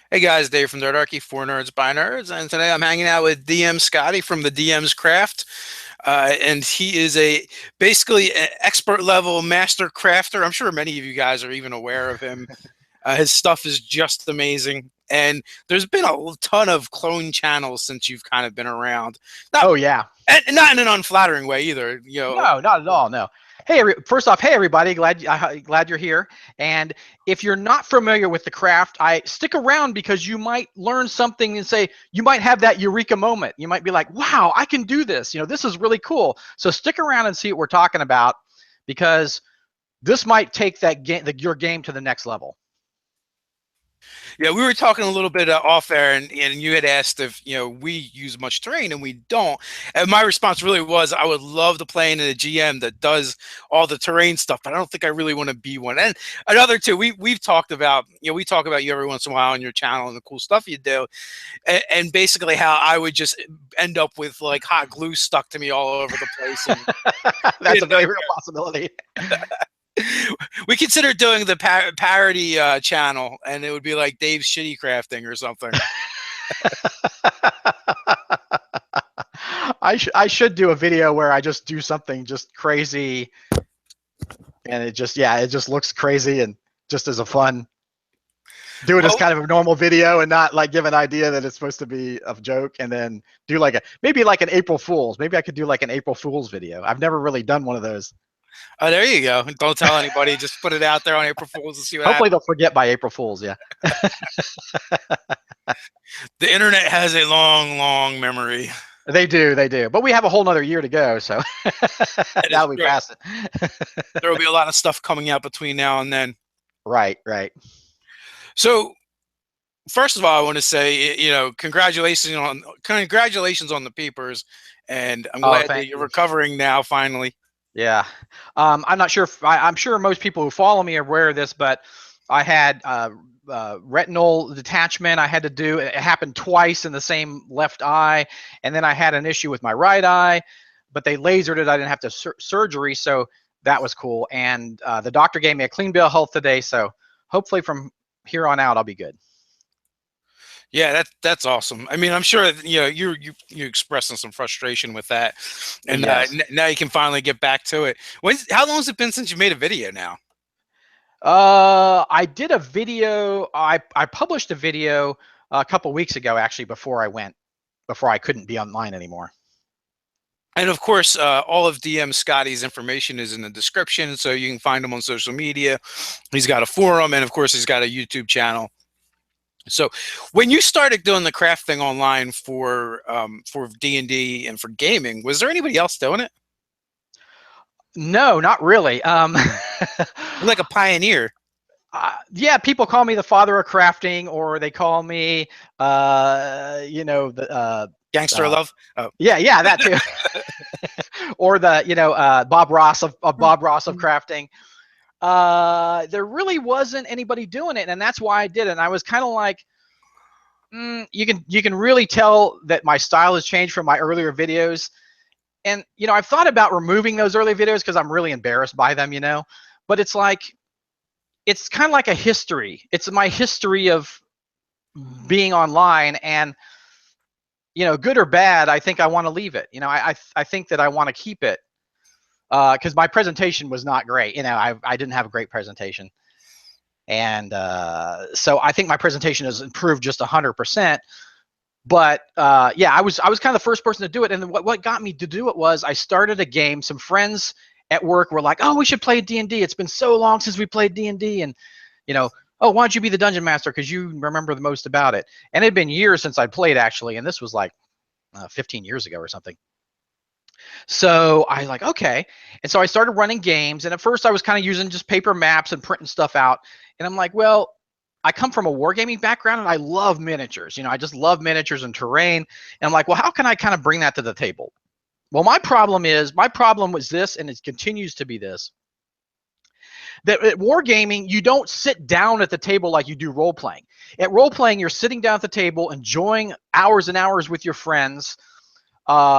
Hey guys, Dave from Nerdarchy, for nerds by nerds, and today I'm hanging out with DM Scotty from the DM's Craft, and he is a basically an expert level master crafter. I'm sure many of you guys are even aware of him. His stuff is just amazing, and there's been a ton of clone channels since you've kind of been around. Not Oh yeah. and not in an unflattering way either. You know, No, not at all. No. Hey, first off, hey everybody, glad you're here. And if you're not familiar with the craft, I stick around because you might learn something and say you might have that eureka moment. You might be like, "Wow, I can do this. This is really cool." So stick around and see what we're talking about because this might take your game to the next level. Yeah, we were talking a little bit off air, and you had asked if we use much terrain, and we don't. And my response really was, I would love to play in a GM that does all the terrain stuff, but I don't think I really want to be one. And another two, we've talked about, we talk about you every once in a while on your channel and the cool stuff you do, and basically how I would just end up with like hot glue stuck to me all over the place. And, That's a very real possibility. we consider doing the parody channel, and it would be like Dave's Shitty Crafting or something. I should do a video where I just do something just crazy, and it just looks crazy and just as a fun. Do it as kind of a normal video and not like give an idea that it's supposed to be a joke, and then do maybe like an April Fool's. Maybe I could do like an April Fool's video. I've never really done one of those. Oh, there you go. Don't tell anybody. Just put it out there on April Fools and see what Hopefully happens. they'll forget by April Fool's. Yeah. The internet has a long, long memory. They do. But we have a whole nother year to go, so now we passed it. There will be a lot of stuff coming out between now and then. Right. So, first of all, I want to say, congratulations on the papers, and I'm glad that you're recovering now finally. Yeah, I'm not sure. I'm sure most people who follow me are aware of this, but I had retinal detachment. I had to do. It happened twice in the same left eye, and then I had an issue with my right eye, but they lasered it. I didn't have to surgery, so that was cool. And the doctor gave me a clean bill of health today, so hopefully from here on out I'll be good. Yeah, that's awesome. I mean, I'm sure you're expressing some frustration with that, and yes. Now you can finally get back to it. How long has it been since you made a video now? I did a video. I published a video a couple weeks ago, actually, before I couldn't be online anymore. And of course, all of DM Scotty's information is in the description, so you can find him on social media. He's got a forum, and of course, he's got a YouTube channel. So, when you started doing the craft thing online for D&D and for gaming, was there anybody else doing it? No, not really. Like a pioneer. Yeah, people call me the father of crafting, or they call me, the Gangster Love. Oh. Yeah, that too. Or the Bob Ross of crafting. There really wasn't anybody doing it, and that's why I did it. And I was kind of like, you can really tell that my style has changed from my earlier videos. And I've thought about removing those early videos because I'm really embarrassed by them, but it's kind of like a history. It's my history of being online, and good or bad, I think I want to leave it. I think that I want to keep it because my presentation was not great. I didn't have a great presentation, and so I think my presentation has improved just 100%. But yeah, I was kind of the first person to do it, and what got me to do it was I started a game. Some friends at work were like, "Oh, we should play D&D. It's been so long since we played D&D, and oh, why don't you be the dungeon master because you remember the most about it?" And it had been years since I played, actually, and this was like 15 years ago or something. So I was like, okay. And so I started running games, and at first I was kind of using just paper maps and printing stuff out. And I'm like, well, I come from a wargaming background, and I love miniatures. I just love miniatures and terrain. And I'm like, well, how can I kind of bring that to the table? Well, my problem was this, and it continues to be this, that at wargaming, you don't sit down at the table like you do role-playing. At role-playing, you're sitting down at the table, enjoying hours and hours with your friends,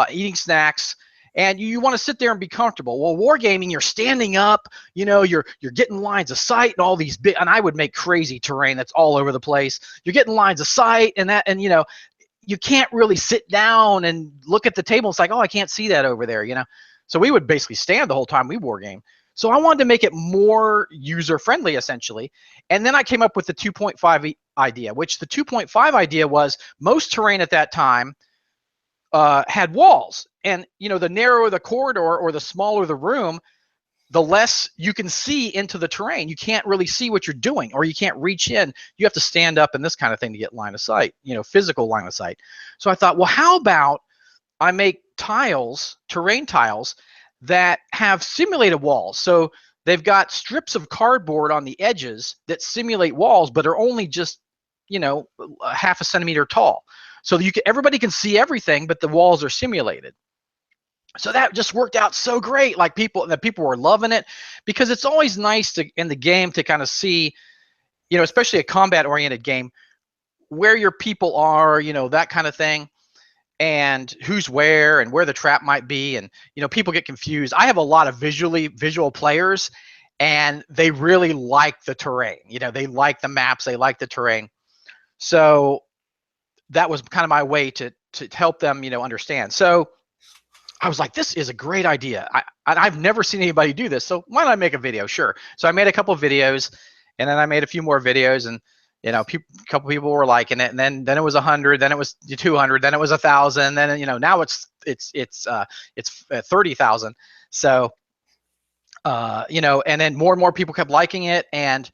eating snacks, and you want to sit there and be comfortable. Well, wargaming, you're standing up, you know, you're getting lines of sight and all these big, and I would make crazy terrain that's all over the place. You're getting lines of sight and that, and you know, you can't really sit down and look at the table. It's like, oh, I can't see that over there, you know. So we would basically stand the whole time we wargame. So I wanted to make it more user-friendly, essentially. And then I came up with the 2.5 idea, which the 2.5 idea was most terrain at that time had walls. And, you know, the narrower the corridor or the smaller the room, the less you can see into the terrain. You can't really see what you're doing, or you can't reach in. You have to stand up and this kind of thing to get line of sight, you know, physical line of sight. So I thought, well, how about I make tiles, terrain tiles, that have simulated walls. So they've got strips of cardboard on the edges that simulate walls, but are only just, you know, a half a centimeter tall. So everybody can see everything, but the walls are simulated. So that just worked out so great. Like people were loving it, because it's always nice to, in the game, to kind of see, you know, especially a combat oriented game, where your people are, you know, that kind of thing, and who's where and where the trap might be. And, you know, people get confused. I have a lot of visual players, and they really like the terrain. You know, they like the maps, they like the terrain. So that was kind of my way to help them, you know, understand. So I was like, this is a great idea. I've never seen anybody do this, so why not make a video? Sure. So I made a couple of videos, and then I made a few more videos, and, you know, a couple people were liking it, and then it was 100, then it was 200, then it was 1,000, then, you know, now it's 30,000. So, you know, and then more and more people kept liking it, and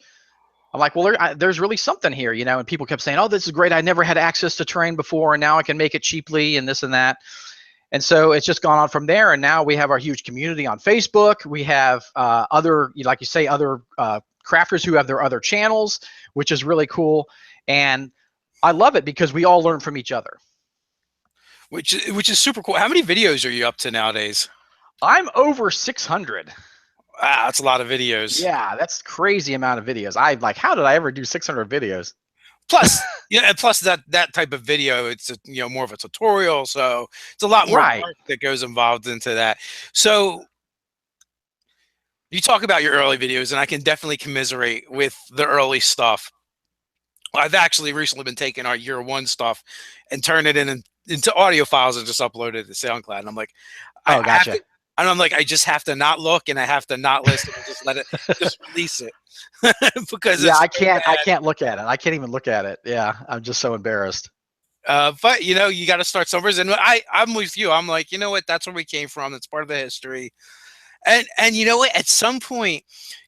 I'm like, well, there's really something here, you know. And people kept saying, oh, this is great. I never had access to terrain before, and now I can make it cheaply, and this and that. And so it's just gone on from there. And now we have our huge community on Facebook. We have other, like you say, other crafters who have their other channels, which is really cool. And I love it because we all learn from each other. Which is super cool. How many videos are you up to nowadays? I'm over 600. Wow, that's a lot of videos. Yeah, that's crazy amount of videos. I'm like, how did I ever do 600 videos? Plus, yeah, and plus that type of video, it's a, you know, more of a tutorial, so it's a lot more work that goes involved into that. So you talk about your early videos, and I can definitely commiserate with the early stuff. I've actually recently been taking our year one stuff and turn it into audio files and just upload it to SoundCloud. And I'm like, oh, gotcha. And I'm like, I just have to not look, and I have to not listen, and just let it, just release it. Because yeah, I can't look at it. I can't even look at it. Yeah, I'm just so embarrassed. But you know, you got to start somewhere. And I'm with you. I'm like, you know what? That's where we came from. That's part of the history. And you know what? At some point,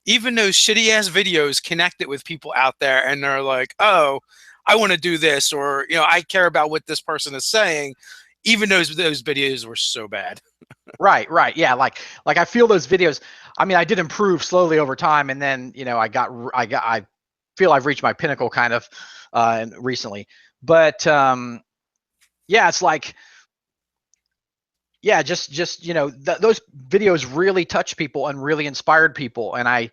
even those shitty ass videos connected with people out there, and they're like, oh, I want to do this, or, you know, I care about what this person is saying. Even those videos were so bad. Right. Yeah. Like I feel those videos. I mean, I did improve slowly over time, and then, you know, I feel I've reached my pinnacle kind of recently. But yeah, it's like, yeah, just you know, those videos really touched people and really inspired people, and I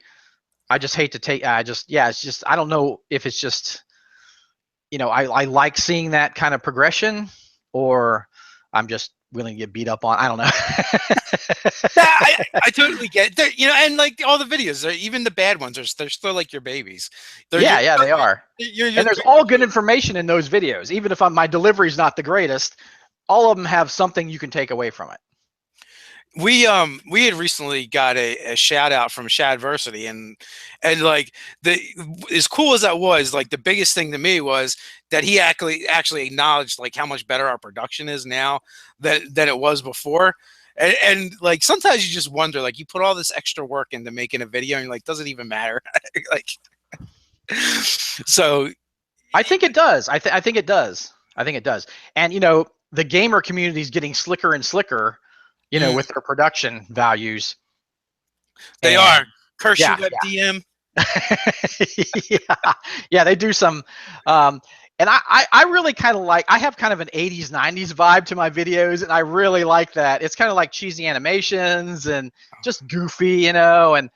just hate to take. It's just, I don't know if it's just, you know, I like seeing that kind of progression, or I'm just willing to get beat up on. I don't know. I totally get it. You know, and like all the videos, even the bad ones, they're still like your babies. Yeah, they are. And there's all good information in those videos. Even if my delivery's not the greatest, all of them have something you can take away from it. We had recently got a shout out from Shadversity, and like, as cool as that was, like, the biggest thing to me was that he actually acknowledged like how much better our production is now than it was before. And like, sometimes you just wonder, like, you put all this extra work into making a video, and you're like, does it even matter? Like, so I think it does. I think it does. I think it does. And, you know, the gamer community is getting slicker and slicker, you know, with their production values. They are. Curse you, Web DM. Yeah, they do some. And I really kind of like, I have kind of an 80s, 90s vibe to my videos, and I really like that. It's kind of like cheesy animations and just goofy, you know, and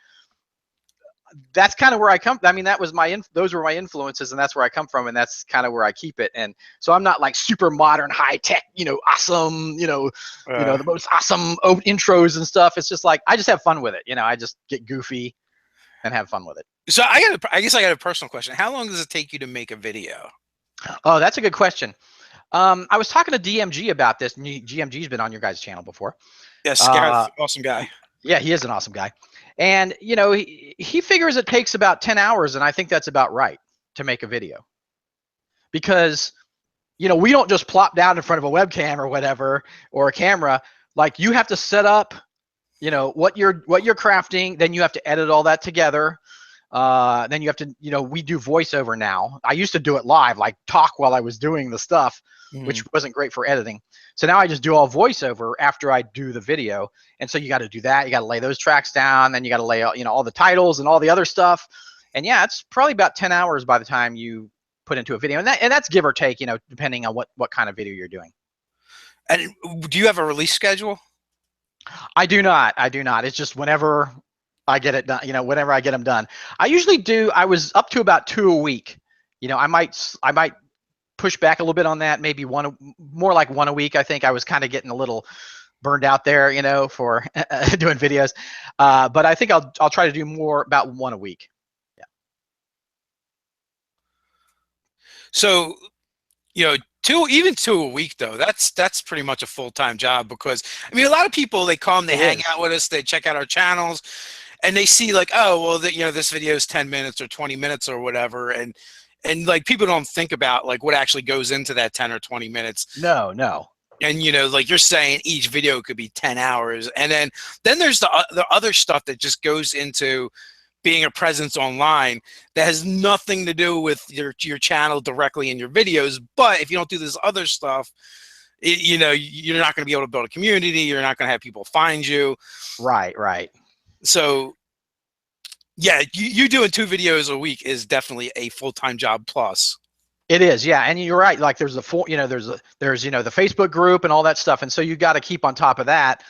that's kind of where I come. I mean, that was those were my influences, and that's where I come from, and that's kind of where I keep it. And so I'm not like super modern, high tech, awesome, the most awesome intros and stuff. It's just like I just have fun with it. I just get goofy and have fun with it. So I guess I got a personal question. How long does it take you to make a video? Oh, that's a good question. I was talking to DMG about this. GMG's been on your guys' channel before. Yes, Gareth, awesome guy. Yeah, he is an awesome guy. And, he figures it takes about 10 hours, and I think that's about right to make a video. Because, we don't just plop down in front of a webcam or whatever, or a camera. Like, you have to set up, what you're crafting, then you have to edit all that together. Then you have to, we do voiceover now. I used to do it live, like talk while I was doing the stuff, which wasn't great for editing. So now I just do all voiceover after I do the video. And so you got to do that. You got to lay those tracks down. Then you got to lay out, all the titles and all the other stuff. And yeah, it's probably about 10 hours by the time you put into a video. And that's give or take, depending on what kind of video you're doing. And do you have a release schedule? I do not. It's just whenever I get it done, whenever I get them done. I usually do. I was up to about 2 a week. I might push back a little bit on that. Maybe more like 1 a week. I think I was kind of getting a little burned out there, for doing videos. But I think I'll try to do more about 1 a week. Yeah. So, even two a week though, that's pretty much a full-time job, because I mean, a lot of people, they come, they hang out with us, they check out our channels, and they see like, oh, well, this video is 10 minutes or 20 minutes or whatever. And like, people don't think about like what actually goes into that 10 or 20 minutes. No. And, like you're saying, each video could be 10 hours. And then there's the other stuff that just goes into being a presence online that has nothing to do with your channel directly in your videos. But if you don't do this other stuff, you're not going to be able to build a community. You're not going to have people find you. Right. So, yeah, you doing 2 videos a week is definitely a full-time job plus. It is, yeah, and you're right. Like there's the the Facebook group and all that stuff, and so you got to keep on top of that.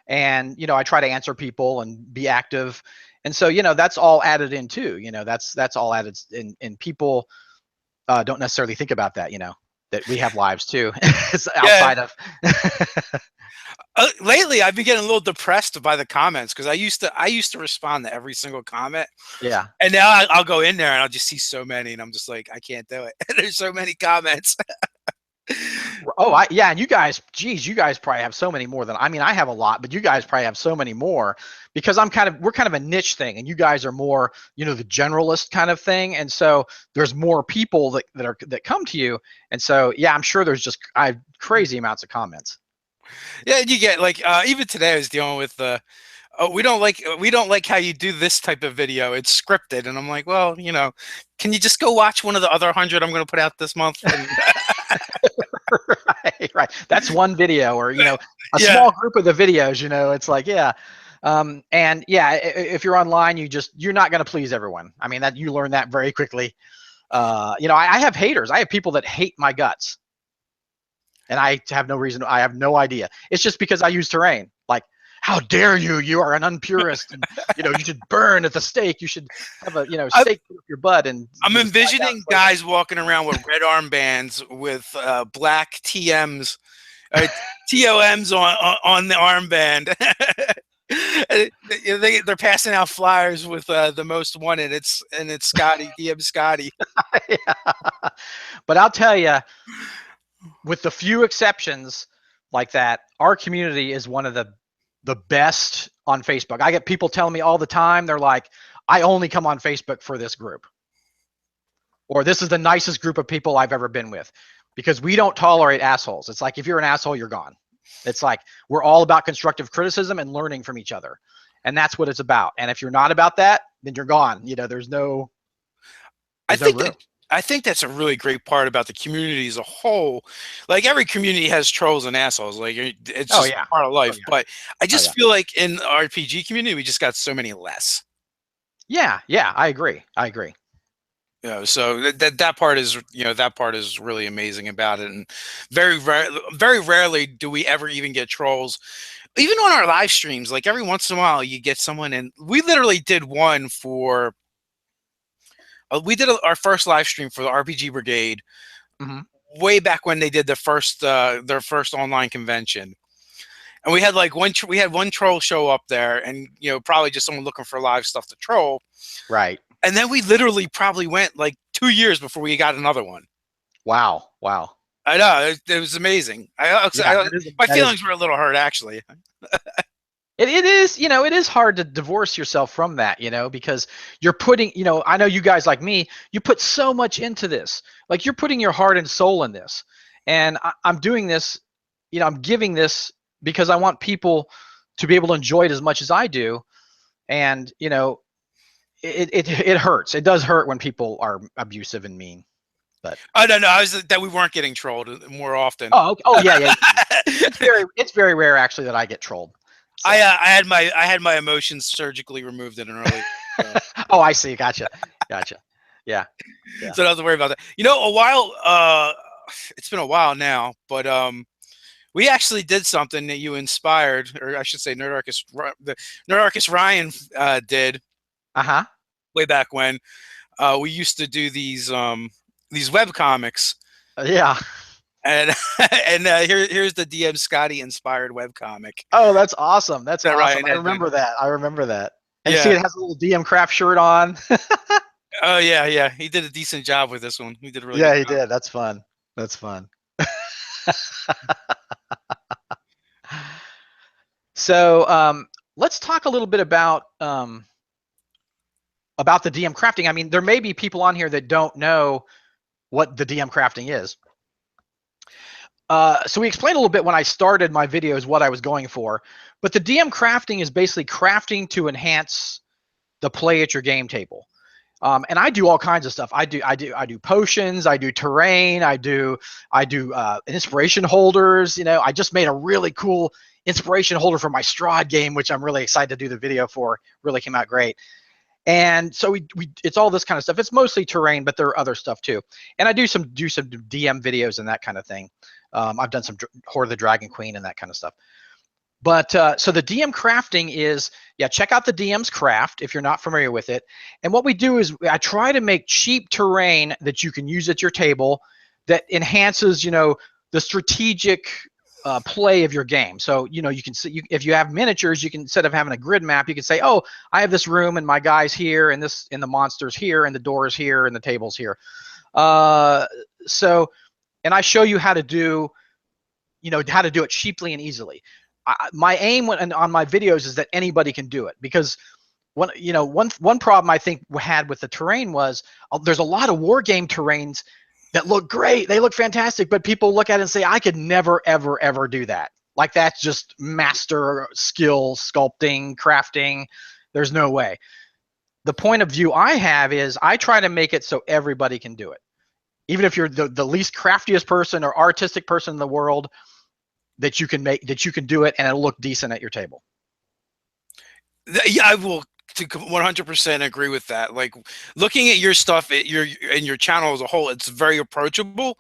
And I try to answer people and be active, and so that's all added in too. That's all added in. And people don't necessarily think about that. That we have lives too. It's outside of. Lately, I've been getting a little depressed by the comments, because I used to respond to every single comment. Yeah. And now I'll go in there and I'll just see so many, and I'm just like, I can't do it. There's so many comments. Oh, yeah. And you guys, geez, you guys probably have so many more than I have a lot, but you guys probably have so many more, because we're kind of a niche thing, and you guys are more, the generalist kind of thing. And so there's more people that come to you. And so, yeah, I'm sure I have crazy amounts of comments. Yeah, you get like even today I was dealing with we don't like how you do this type of video. It's scripted, and I'm like, well, can you just go watch one of the other 100 I'm going to put out this month? And right. That's one video, or a small group of the videos. It's like, yeah. And yeah, if you're online, you're not going to please everyone. I mean, that you learn that very quickly. I have haters. I have people that hate my guts. And I have no reason. I have no idea. It's just because I use terrain. Like, how dare you? You are an unpurist. And, you should burn at the stake. You should have a, stake up your butt. And I'm envisioning guys walking around with red armbands with black TMs, TOMs on the armband. They're passing out flyers with the most wanted. It's Scotty, DM Scotty. Yeah. But I'll tell you, with the few exceptions like that, our community is one of the best on Facebook. I get people telling me all the time, they're like, I only come on Facebook for this group. Or this is the nicest group of people I've ever been with. Because we don't tolerate assholes. It's like, if you're an asshole, you're gone. It's like, we're all about constructive criticism and learning from each other. And that's what it's about. And if you're not about that, then you're gone. There's no room. I think that's a really great part about the community as a whole. Like, every community has trolls and assholes. Like, it's just part of life. But I just feel like in the RPG community, we just got so many less. Yeah, I agree. So that part is really amazing about it. And very rarely do we ever even get trolls. Even on our live streams, like every once in a while you get someone, and we literally did one for We did our first live stream for the RPG Brigade Hmm. way back when they did their first online convention. And we had like we had one troll show up there, and probably just someone looking for live stuff to troll. Right. And then we literally probably went like 2 years before we got another one. Wow. Wow. I know it was amazing. Yeah, that is My that is. feelings were a little hurt actually. It is, it is hard to divorce yourself from that, because you're putting, I know you guys like me, you put so much into this. Like you're putting your heart and soul in this. And I'm doing this, I'm giving this because I want people to be able to enjoy it as much as I do. And, it hurts. It does hurt when people are abusive and mean. But I don't know. I was that we weren't getting trolled more often. oh yeah, yeah. It's very rare actually that I get trolled. So. I had my emotions surgically removed in an early. Oh, I see. Gotcha. Yeah. So don't have to worry about that. A while. It's been a while now, but we actually did something that you inspired, or I should say, the Nerdarchy Ryan did. Way back when we used to do these web comics. Yeah. And here's the DM Scotty inspired web comic. Oh, that's awesome. That's awesome. Ryan I remember that. And Yeah. see, it has a little DMcraft shirt on. Oh yeah. He did a decent job with this one. He did a really Yeah, good he job. did. That's fun. So let's talk a little bit about the DM crafting. I mean, there may be people on here that don't know what the DM crafting is. So we explained a little bit when I started my videos what I was going for, but the DM crafting is basically crafting to enhance the play at your game table. And I do all kinds of stuff. I do potions. I do terrain. I do inspiration holders. I just made a really cool inspiration holder for my Strahd game, which I'm really excited to do the video for. Really came out great. And so it's all this kind of stuff. It's mostly terrain, but there are other stuff too. And I do some DM videos and that kind of thing. I've done some Horde of the Dragon Queen and that kind of stuff. But so the DM crafting is, check out the DM's Craft if you're not familiar with it. And what we do is I try to make cheap terrain that you can use at your table that enhances, the strategic play of your game. So, you can see, if you have miniatures, you can, instead of having a grid map, you can say, oh, I have this room and my guy's here and the monster's here and the door's here and the table's here. And I show you how to do, how to do it cheaply and easily. My aim on my videos is that anybody can do it, because one problem I think we had with the terrain was there's a lot of war game terrains that look great. They look fantastic, but people look at it and say, I could never, ever, ever do that. Like that's just master skill, sculpting, crafting. There's no way. The point of view I have is I try to make it so everybody can do it. Even if you're the least craftiest person or artistic person in the world, that you can do it and it'll look decent at your table. Yeah, I will 100% agree with that. Like looking at your stuff, your channel as a whole, it's very approachable,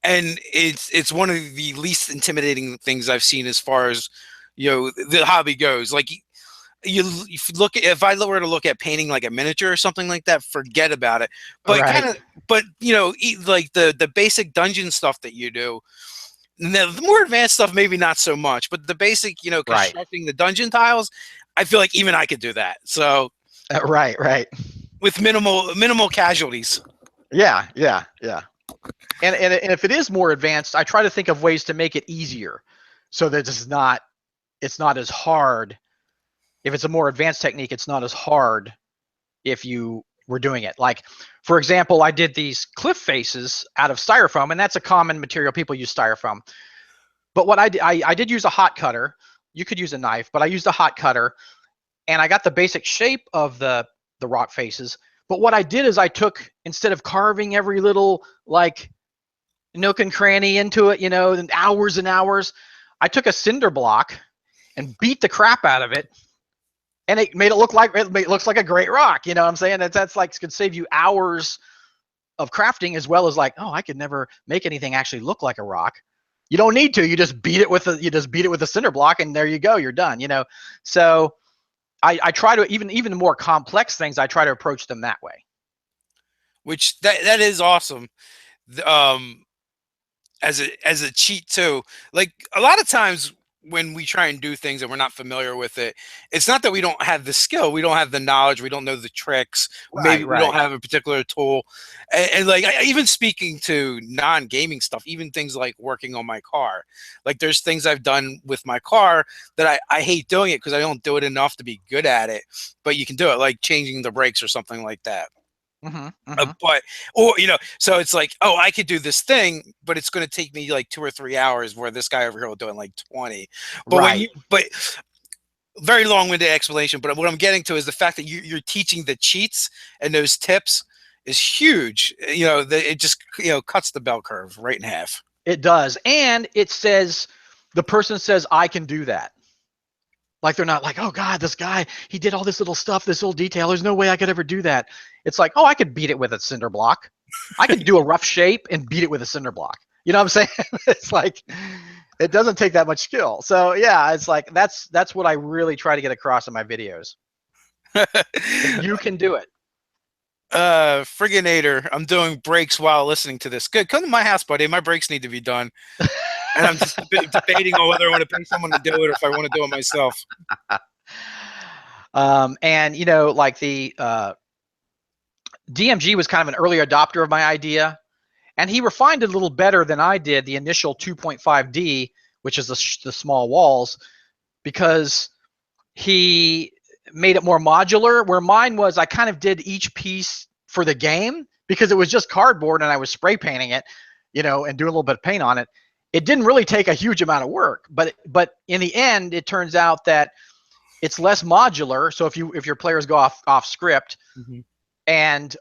and it's one of the least intimidating things I've seen as far as the hobby goes. Like if I were to look at painting like a miniature or something like that, forget about it. But right. Like the basic dungeon stuff that you do. The more advanced stuff, maybe not so much, but the basic, constructing the dungeon tiles, I feel like even I could do that. So, right. With minimal casualties. Yeah. And if it is more advanced, I try to think of ways to make it easier, so that it's not as hard. If it's a more advanced technique, it's not as hard if you were doing it. Like, for example, I did these cliff faces out of styrofoam, and that's a common material. People use styrofoam. But what I did use a hot cutter. You could use a knife, but I used a hot cutter, and I got the basic shape of the rock faces. But what I did is I took, instead of carving every little like nook and cranny into it, and hours and hours, I took a cinder block and beat the crap out of it. And it made it look like it looks like a great rock. You know what I'm saying? That's like could save you hours of crafting, as well as like, oh, I could never make anything actually look like a rock. You don't need to. You just beat it with a cinder block, and there you go. You're done. So I try to even the more complex things. I try to approach them that way. which that is awesome. Um, as a cheat too. Like a lot of times when we try and do things and we're not familiar with it, it's not that we don't have the skill, we don't have the knowledge, we don't know the tricks, maybe Right, we don't right. have a particular tool. And like even speaking to non-gaming stuff, even things like working on my car, like there's things I've done with my car that I hate doing it because I don't do it enough to be good at it, but you can do it, like changing the brakes or something like that. Hmm, hmm. But or so it's like, oh, I could do this thing, but it's going to take me like 2 or 3 hours, where this guy over here will do it in like 20. But Right. very long-winded explanation. But what I'm getting to is the fact that you're teaching the cheats, and those tips is huge. It just cuts the bell curve right in half. It does. And it says, the person says, I can do that. Like they're not like, oh God, this guy, he did all this little stuff, this little detail. There's no way I could ever do that. It's like, oh, I could beat it with a cinder block. I could do a rough shape and beat it with a cinder block. You know what I'm saying? It's like, it doesn't take that much skill. So yeah, it's like, that's what I really try to get across in my videos. You can do it. Frigginator, I'm doing breaks while listening to this. Good, come to my house, buddy. My breaks need to be done. And I'm just debating on whether I want to pay someone to do it or if I want to do it myself. And like the DMG was kind of an early adopter of my idea, and he refined it a little better than I did the initial 2.5D, which is the small walls, because he made it more modular, where mine was I kind of did each piece for the game because it was just cardboard and I was spray painting it, and doing a little bit of paint on it. It didn't really take a huge amount of work, but in the end, it turns out that it's less modular. So if your players go off script, Mm-hmm. and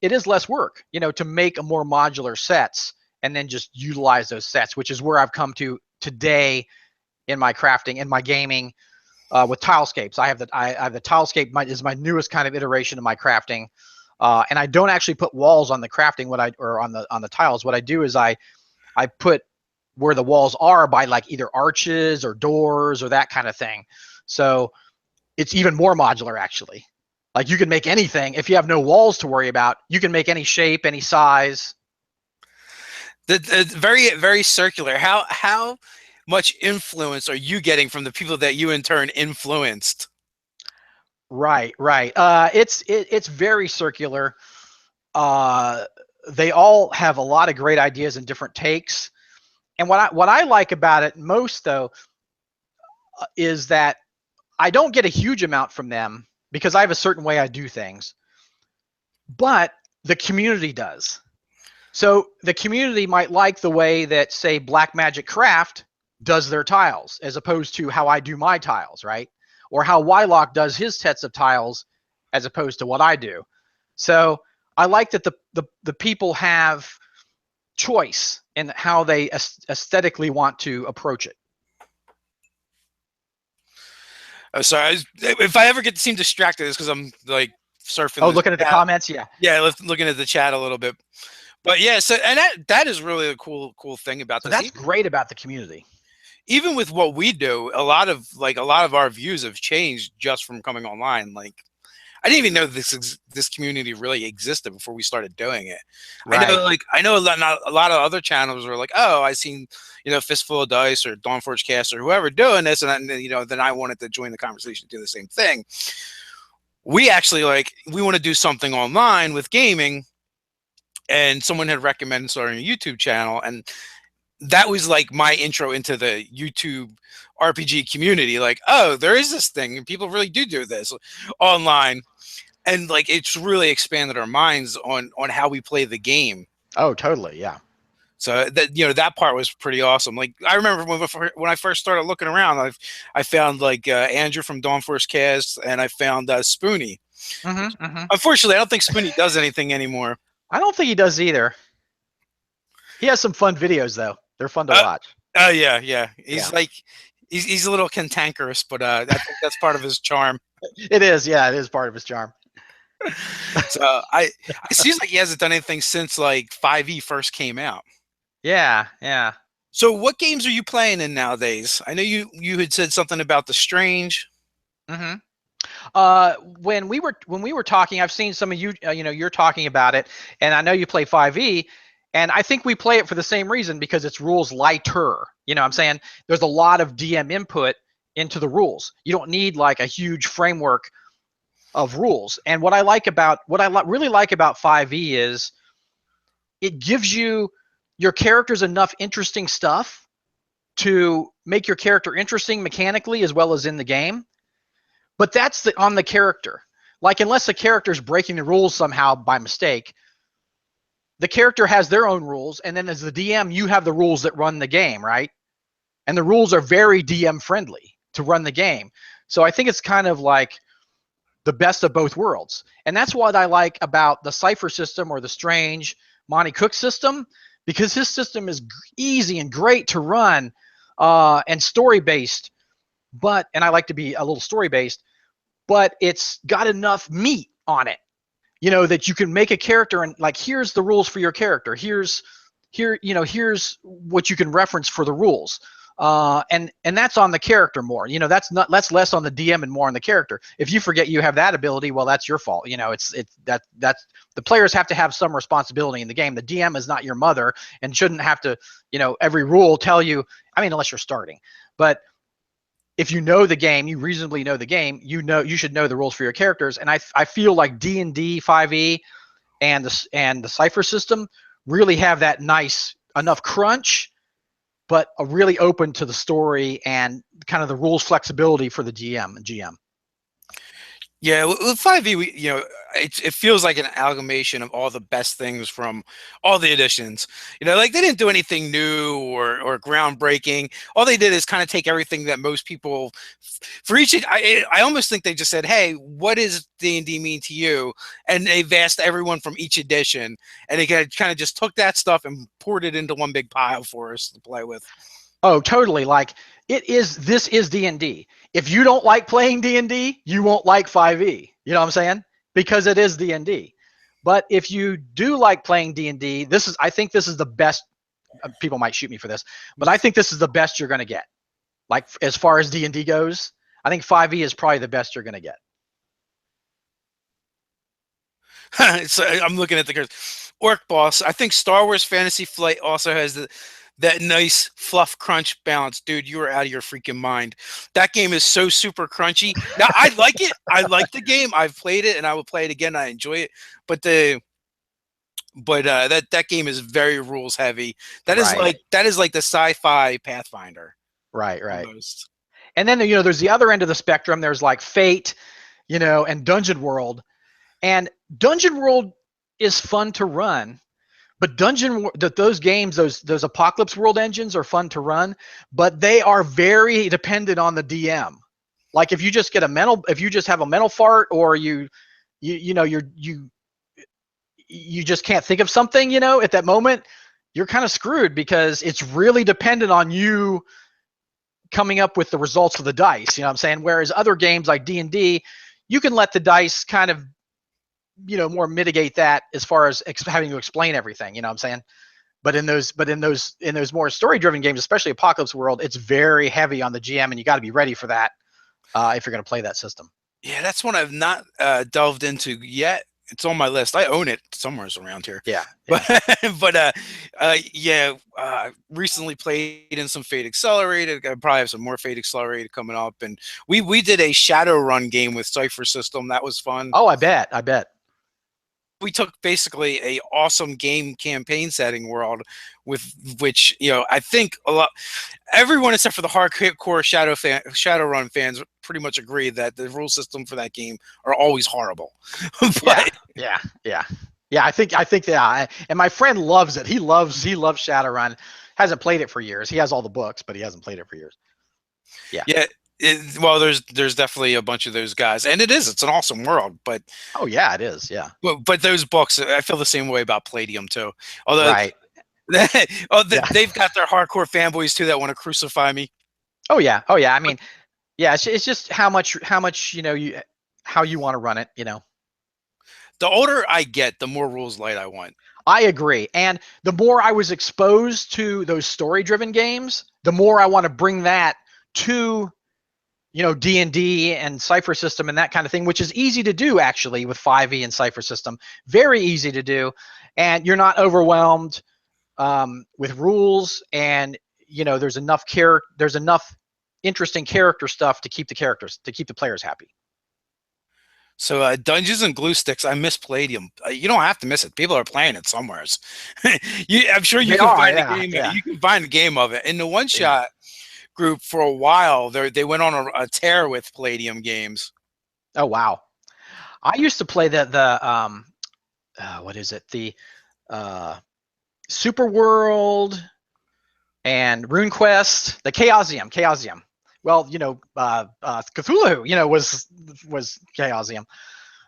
it is less work, to make a more modular sets and then just utilize those sets, which is where I've come to today in my crafting and my gaming with tilescapes. I have the tilescape is my newest kind of iteration of my crafting, and I don't actually put walls on the crafting. Or on the tiles. What I do is I put where the walls are by like either arches or doors or that kind of thing. So it's even more modular actually. Like you can make anything if you have no walls to worry about. You can make any shape, any size. Very, very circular. How much influence are you getting from the people that you in turn influenced? Right, right. It's very circular. They all have a lot of great ideas and different takes. And what I like about it most though is that I don't get a huge amount from them because I have a certain way I do things, but the community does. So the community might like the way that, say, Black Magic Craft does their tiles as opposed to how I do my tiles, right? Or how Wylock does his sets of tiles as opposed to what I do. So I like that the people have choice in how they aesthetically want to approach it. Oh, sorry. If I ever seem distracted, it's because I'm like surfing. Oh, looking at the chat. comments, yeah. Yeah, looking at the chat a little bit. But yeah, so and that is really a cool thing about So this. that's great about the community. Even with what we do, a lot of our views have changed just from coming online. Like I didn't even know this community really existed before we started doing it. Right. I know a lot of other channels were like, oh, I seen Fistful of Dice or Dawnforge Cast or whoever doing this, and then I wanted to join the conversation, do the same thing. We actually we want to do something online with gaming, and someone had recommended starting a YouTube channel, and that was like my intro into the YouTube RPG community. Like, oh, there is this thing, and people really do this online, and like it's really expanded our minds on how we play the game. Oh, totally, yeah. So that that part was pretty awesome. Like I remember when I first started looking around, I found like Andrew from Dawnforce Cast, and I found Spoonie. Mm-hmm, mm-hmm. Unfortunately, I don't think Spoonie does anything anymore. I don't think he does either. He has some fun videos though. They're fun to watch. Oh yeah. He's Yeah. like he's a little cantankerous, but I think that's part of his charm. It is, yeah, it is part of his charm. So it seems like he hasn't done anything since like 5e first came out. Yeah, yeah. So what games are you playing in nowadays? I know you had said something about The Strange. Mm-hmm. When we were talking, I've seen some of you, you're talking about it, and I know you play 5e, and I think we play it for the same reason, because it's rules lighter. You know what I'm saying? There's a lot of DM input into the rules. You don't need like a huge framework of rules. And what I really like about 5e is it gives your characters enough interesting stuff to make your character interesting mechanically as well as in the game. But that's on the character. Like, unless the character's breaking the rules somehow by mistake, the character has their own rules, and then as the DM, you have the rules that run the game, right? And the rules are very DM friendly to run the game. So I think it's kind of like the best of both worlds. And that's what I like about the Cypher system, or the Strange Monty Cook system, because his system is easy and great to run, and story-based. And I like to be a little story-based, but it's got enough meat on it, that you can make a character, and like, here's the rules for your character. Here's what you can reference for the rules. And that's on the character more. That's less on the DM and more on the character. If you forget you have that ability, well, that's your fault. That's the players have to have some responsibility in the game. The DM is not your mother and shouldn't have to, every rule tell you. I mean, unless you're starting, but if you know the game, you reasonably know the game, you should know the rules for your characters. And I feel like D&D 5e and the Cypher system really have that nice enough crunch, but are really open to the story and kind of the rules flexibility for the GM and GM. Yeah, with 5e, it feels like an amalgamation of all the best things from all the editions. Like, they didn't do anything new or groundbreaking. All they did is kind of take everything that most people, for each, I almost think they just said, hey, what does D&D mean to you? And they've asked everyone from each edition, and they kind of just took that stuff and poured it into one big pile for us to play with. Oh, totally. Like, this is D&D. If you don't like playing D&D, you won't like 5e. You know what I'm saying? Because it is D&D. But if you do like playing D&D, I think this is the best. People might shoot me for this, but I think this is the best you're going to get. Like, as far as D&D goes, I think 5e is probably the best you're going to get. So I'm looking at the Orc Boss. I think Star Wars Fantasy Flight also has that nice fluff crunch balance. Dude, you are out of your freaking mind. That game is so super crunchy. Now, I like it. I like the game. I've played it and I will play it again. I enjoy it. But that game is very rules heavy. That is like the sci-fi Pathfinder. Right. Almost. And then there's the other end of the spectrum. There's like Fate, and Dungeon World. And Dungeon World is fun to run. But those games, those Apocalypse World engines are fun to run, but they are very dependent on the DM. Like, if you just have a mental fart, or you just can't think of something, at that moment, you're kind of screwed, because it's really dependent on you coming up with the results of the dice. You know what I'm saying? Whereas other games like D&D, you can let the dice kind of, more mitigate that, as far as having to explain everything. You know what I'm saying? But in those more story-driven games, especially Apocalypse World, it's very heavy on the GM, and you got to be ready for that if you're going to play that system. Yeah, that's one I've not delved into yet. It's on my list. I own it somewhere around here. Yeah. Recently played in some Fate Accelerated. I probably have some more Fate Accelerated coming up, and we did a Shadowrun game with Cypher System. That was fun. Oh, I bet. We took basically a awesome game campaign setting world, with which I think everyone except for the hardcore Shadowrun fans pretty much agree that the rule system for that game are always horrible. Yeah. I think and my friend loves it. He loves Shadowrun. Hasn't played it for years. He has all the books, but he hasn't played it for years. Yeah. Well, there's definitely a bunch of those guys, and it's an awesome world. But oh yeah, it is. Yeah. But those books, I feel the same way about Palladium too. Although, right. They've got their hardcore fanboys too that want to crucify me. Oh yeah. I mean, yeah, it's just how much how you want to run it. The older I get, the more rules light I want. I agree. And the more I was exposed to those story-driven games, the more I want to bring that to D&D and Cipher System and that kind of thing, which is easy to do actually with 5e and Cipher System. Very easy to do, and you're not overwhelmed with rules, and there's enough interesting character stuff to keep the players happy. So Dungeons and Glue Sticks, I miss Palladium. You don't have to miss it. People are playing it somewhere. I'm sure you They can are, find yeah, a game. yeah. You can find a game of it. In the one Yeah. shot group for a while, they went on a tear with Palladium games. Oh wow. I used to play the what is it? The Super World and RuneQuest, the Chaosium. Well, Cthulhu, was Chaosium.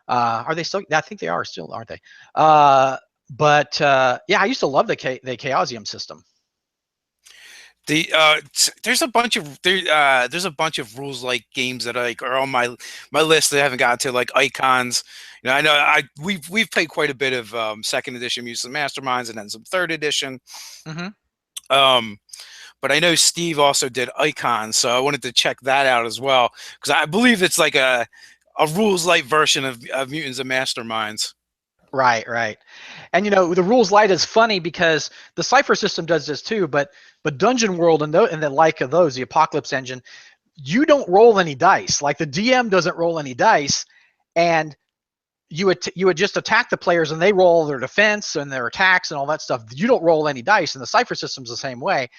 Are they still? I think they are still, aren't they? But yeah, I used to love the Chaosium system. There's a bunch of rules like games that are on my list that I haven't gotten to, like Icons. I know we've played quite a bit of second edition Mutants and Masterminds, and then some third edition. Mm-hmm. But I know Steve also did Icons, so I wanted to check that out as well, because I believe it's like a rules light version of Mutants and Masterminds. Right. And the rules light is funny because the Cipher System does this too, but Dungeon World and the like of those, the Apocalypse Engine, you don't roll any dice. Like the DM doesn't roll any dice, and you would just attack the players and they roll their defense and their attacks and all that stuff. You don't roll any dice, and the Cipher System's the same way.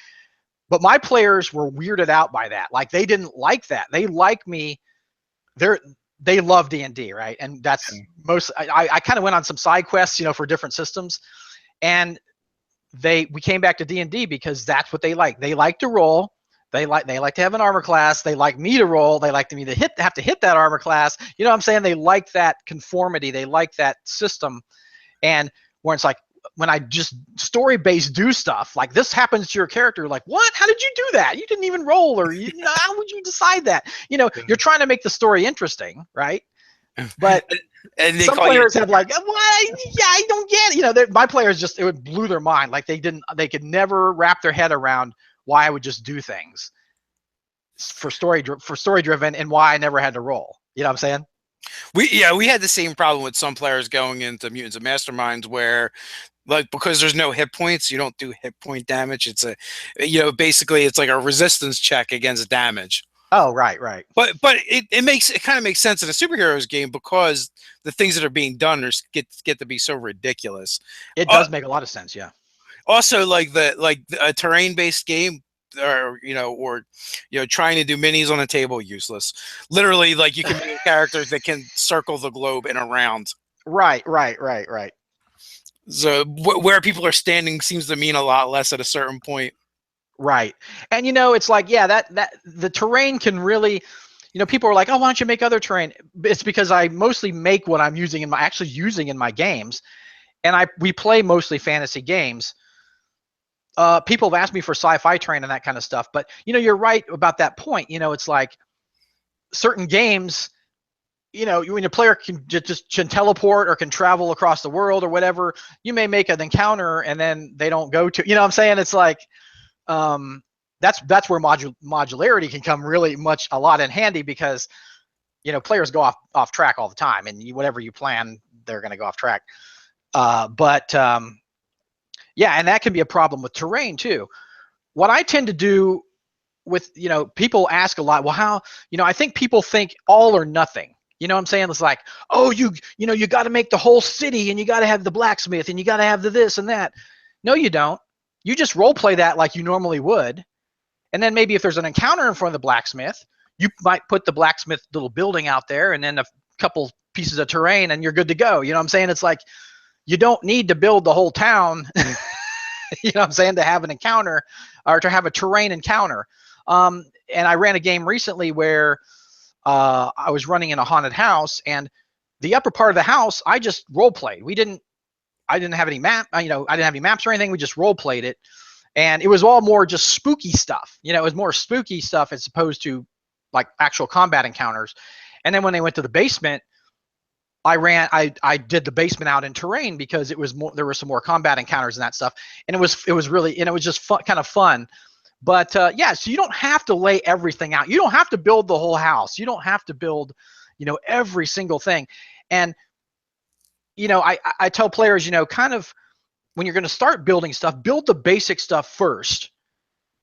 But my players were weirded out by that. Like they didn't like that. They like me. They love D&D, right? And that's I kind of went on some side quests, for different systems, and we came back to D&D because that's what they like. They like to roll. They like to have an armor class. They like me to roll. They like me to have to hit that armor class. You know what I'm saying? They like that conformity. They like that system. And where it's like, when I just story-based do stuff, like this happens to your character, like, what? How did you do that? You didn't even roll, or how would you decide that? You're trying to make the story interesting, right? But and some players have like, what? Yeah, I don't get it. My players it blew their mind. Like they could never wrap their head around why I would just do things for story driven, and why I never had to roll. You know what I'm saying? We had the same problem with some players going into Mutants and Masterminds where, like, because there's no hit points, you don't do hit point damage. It's basically it's like a resistance check against damage. Oh, right. But it kind of makes sense in a superheroes game because the things that are being done get to be so ridiculous. It does make a lot of sense, yeah. Also, like a terrain based game, or trying to do minis on a table, useless. Literally, like, you can make characters that can circle the globe in a round. Right. So where people are standing seems to mean a lot less at a certain point. Right. And it's like, yeah, that the terrain can really, people are like, oh, why don't you make other terrain? It's because I mostly make what I'm using in my games, and we play mostly fantasy games. People have asked me for sci-fi terrain and that kind of stuff, but you're right about that point. It's like certain games, when a player can just teleport or can travel across the world or whatever, you may make an encounter and then they don't go to, what I'm saying? It's like, that's where modularity can come really a lot in handy, because players go off track all the time, and whatever you plan, they're going to go off track. Yeah, and that can be a problem with terrain too. What I tend to do with, people ask a lot, well, how, I think people think all or nothing. You know what I'm saying? It's like, oh, you got to make the whole city, and you got to have the blacksmith, and you got to have the this and that. No, you don't. You just role play that like you normally would. And then maybe if there's an encounter in front of the blacksmith, you might put the blacksmith little building out there and then a couple pieces of terrain, and you're good to go. You know what I'm saying? It's like, you don't need to build the whole town, you know what I'm saying, to have an encounter or to have a terrain encounter. And I ran a game recently where I was running in a haunted house, and the upper part of the house, I just role played. I didn't have any map, I didn't have any maps or anything. We just role played it. And it was all more just spooky stuff. It was more spooky stuff as opposed to like actual combat encounters. And then when they went to the basement, I did the basement out in terrain because there were some more combat encounters and that stuff. And it was really, it was just fun, kind of fun. But yeah, so you don't have to lay everything out. You don't have to build the whole house. You don't have to build, you know, every single thing. And you know, I tell players, you know, kind of when you're going to start building stuff, build the basic stuff first.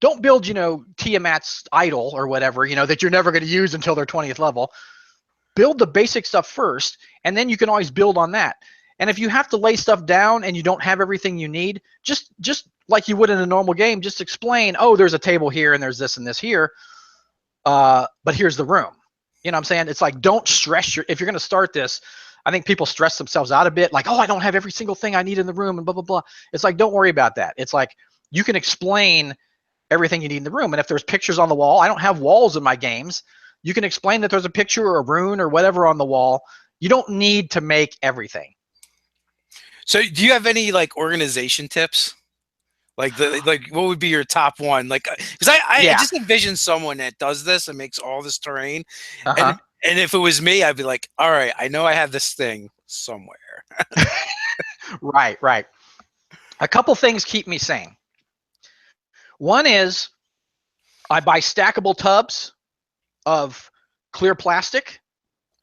Don't build, you know, Tiamat's idol or whatever, you know, that you're never going to use until their 20th level. Build the basic stuff first, and then you can always build on that. And if you have to lay stuff down and you don't have everything you need, just like you would in a normal game, just explain, oh, there's a table here and there's this and this here, but here's the room. You know what I'm saying? It's like, don't stress if you're going to start this. I think people stress themselves out a bit, like, oh, I don't have every single thing I need in the room and blah, blah, blah. It's like, don't worry about that. It's like, you can explain everything you need in the room. And if there's pictures on the wall, I don't have walls in my games. You can explain that there's a picture or a rune or whatever on the wall. You don't need to make everything. So do you have any like organization tips? Like what would be your top one? Like, because I just envision someone that does this and makes all this terrain, and if it was me, I'd be like, all right, I know I have this thing somewhere. Right. A couple things keep me sane. One is I buy stackable tubs of clear plastic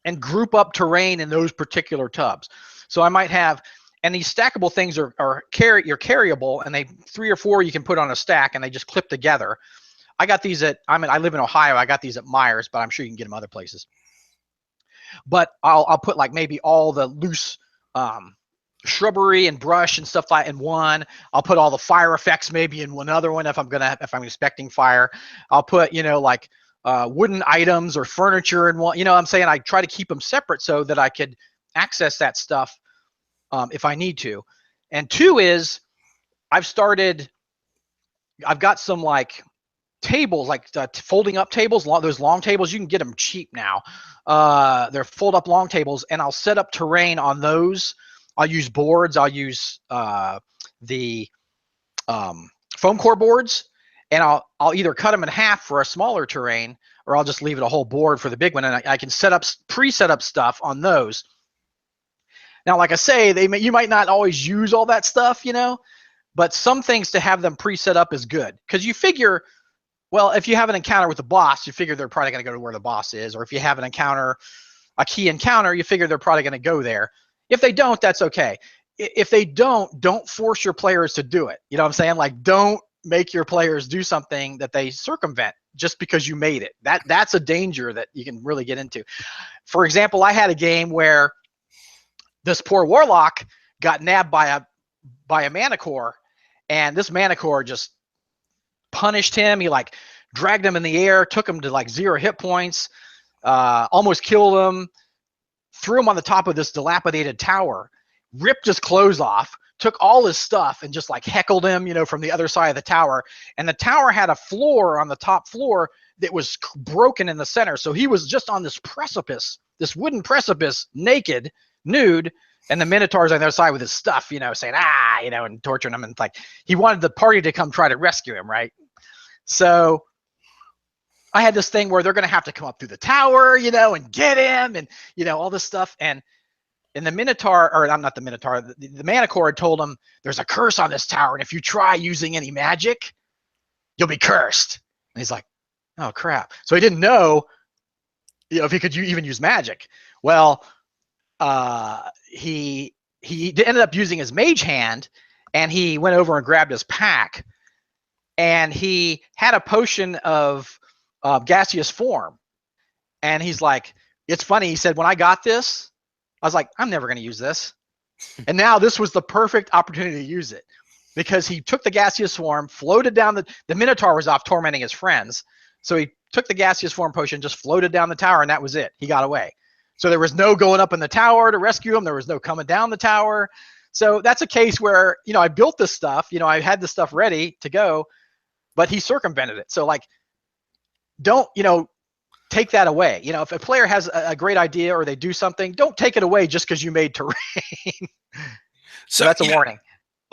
and group up terrain in those particular tubs. So I might have, and these stackable things are carryable, and 3 or 4 you can put on a stack, and they just clip together. I got these at, I live in Ohio. I got these at Myers, but I'm sure you can get them other places. But I'll put like maybe all the loose shrubbery and brush and stuff like in one. I'll put all the fire effects maybe in one other one if I'm expecting fire. I'll put, you know, like wooden items or furniture in one. You know what I'm saying? I try to keep them separate so that I could access that stuff if I need to. And 2 is I've got some like tables, like folding up tables, those long tables. You can get them cheap now. They're fold up long tables, and I'll set up terrain on those. I'll use boards. I'll use the foam core boards, and I'll either cut them in half for a smaller terrain, or I'll just leave it a whole board for the big one, and I can pre-set up stuff on those. Now, like I say, you might not always use all that stuff, you know, but some things to have them pre-set up is good, because you figure, well, if you have an encounter with the boss, you figure they're probably going to go to where the boss is, or if you have a key encounter, you figure they're probably going to go there. If they don't, that's okay. If they don't force your players to do it. You know what I'm saying? Like, don't make your players do something that they circumvent just because you made it. That's a danger that you can really get into. For example, I had a game where this poor warlock got nabbed by a manicore, and this manicore just punished him. He like dragged him in the air, took him to like 0 hit points, almost killed him, threw him on the top of this dilapidated tower, ripped his clothes off, took all his stuff, and just like heckled him, you know, from the other side of the tower. And the tower had a floor on the top floor that was broken in the center. So he was just on this precipice, this wooden precipice, naked, nude, and the Minotaur's on the other side with his stuff, you know, saying, you know, and torturing him. And like, he wanted the party to come try to rescue him, right? So I had this thing where they're going to have to come up through the tower, you know, and get him, and, you know, all this stuff. And the Minotaur, or I'm not the Minotaur, the Manicore had told him, there's a curse on this tower, and if you try using any magic, you'll be cursed. And he's like, oh, crap. So he didn't know, you know, if he could even use magic. Well, he ended up using his mage hand, and he went over and grabbed his pack, and he had a potion of gaseous form. And he's like, it's funny, he said, when I got this, I was like, I'm never going to use this. And now this was the perfect opportunity to use it, because he took the gaseous form, floated down the Minotaur was off tormenting his friends. So he took the gaseous form potion, just floated down the tower, and that was it. He got away. So there was no going up in the tower to rescue him. There was no coming down the tower. So that's a case where, you know, I built this stuff, you know, I had the stuff ready to go, but he circumvented it. So like, don't, you know, take that away. You know, if a player has a great idea or they do something, don't take it away just because you made terrain. So that's a warning.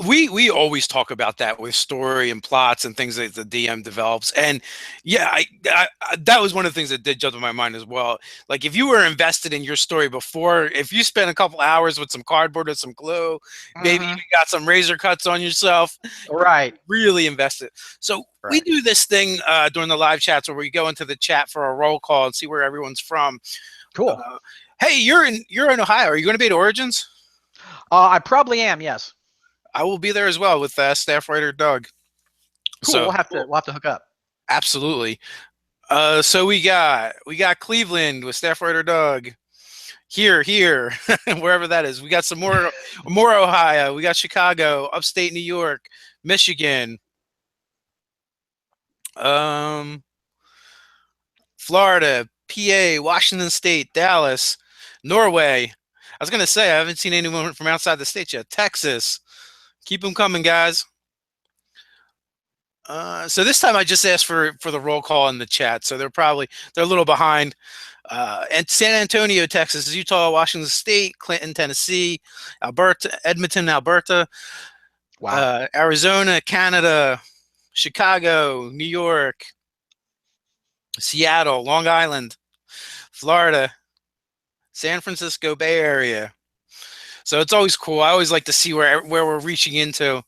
we always talk about that with story and plots and things that the DM develops. And yeah, that was one of the things that did jump in my mind as well. Like if you were invested in your story before, if you spent a couple hours with some cardboard or some glue, maybe Hmm. even got some razor cuts on yourself, Right. really invested. So we Right. do this thing during the live chats where we go into the chat for a roll call and see where everyone's from. Cool. Uh, hey, you're in Ohio. Are you going to be at Origins? I probably am. Yes. I will be there as well with staff writer Doug. Cool. So We'll have to hook up. absolutely. So we got Cleveland with staff writer Doug. Here, wherever that is. We got some more Ohio. We got Chicago, upstate New York, Michigan, um, Florida, PA, Washington State, Dallas, Norway. I was gonna say I haven't seen anyone from outside the state yet. Texas. Keep them coming, guys. So this time I just asked for the roll call in the chat. So they're a little behind. And San Antonio, Texas, Utah, Washington State, Clinton, Tennessee, Alberta, Edmonton, Alberta, Wow. Arizona, Canada, Chicago, New York, Seattle, Long Island, Florida, San Francisco Bay Area. So it's always cool. I always like to see where we're reaching into.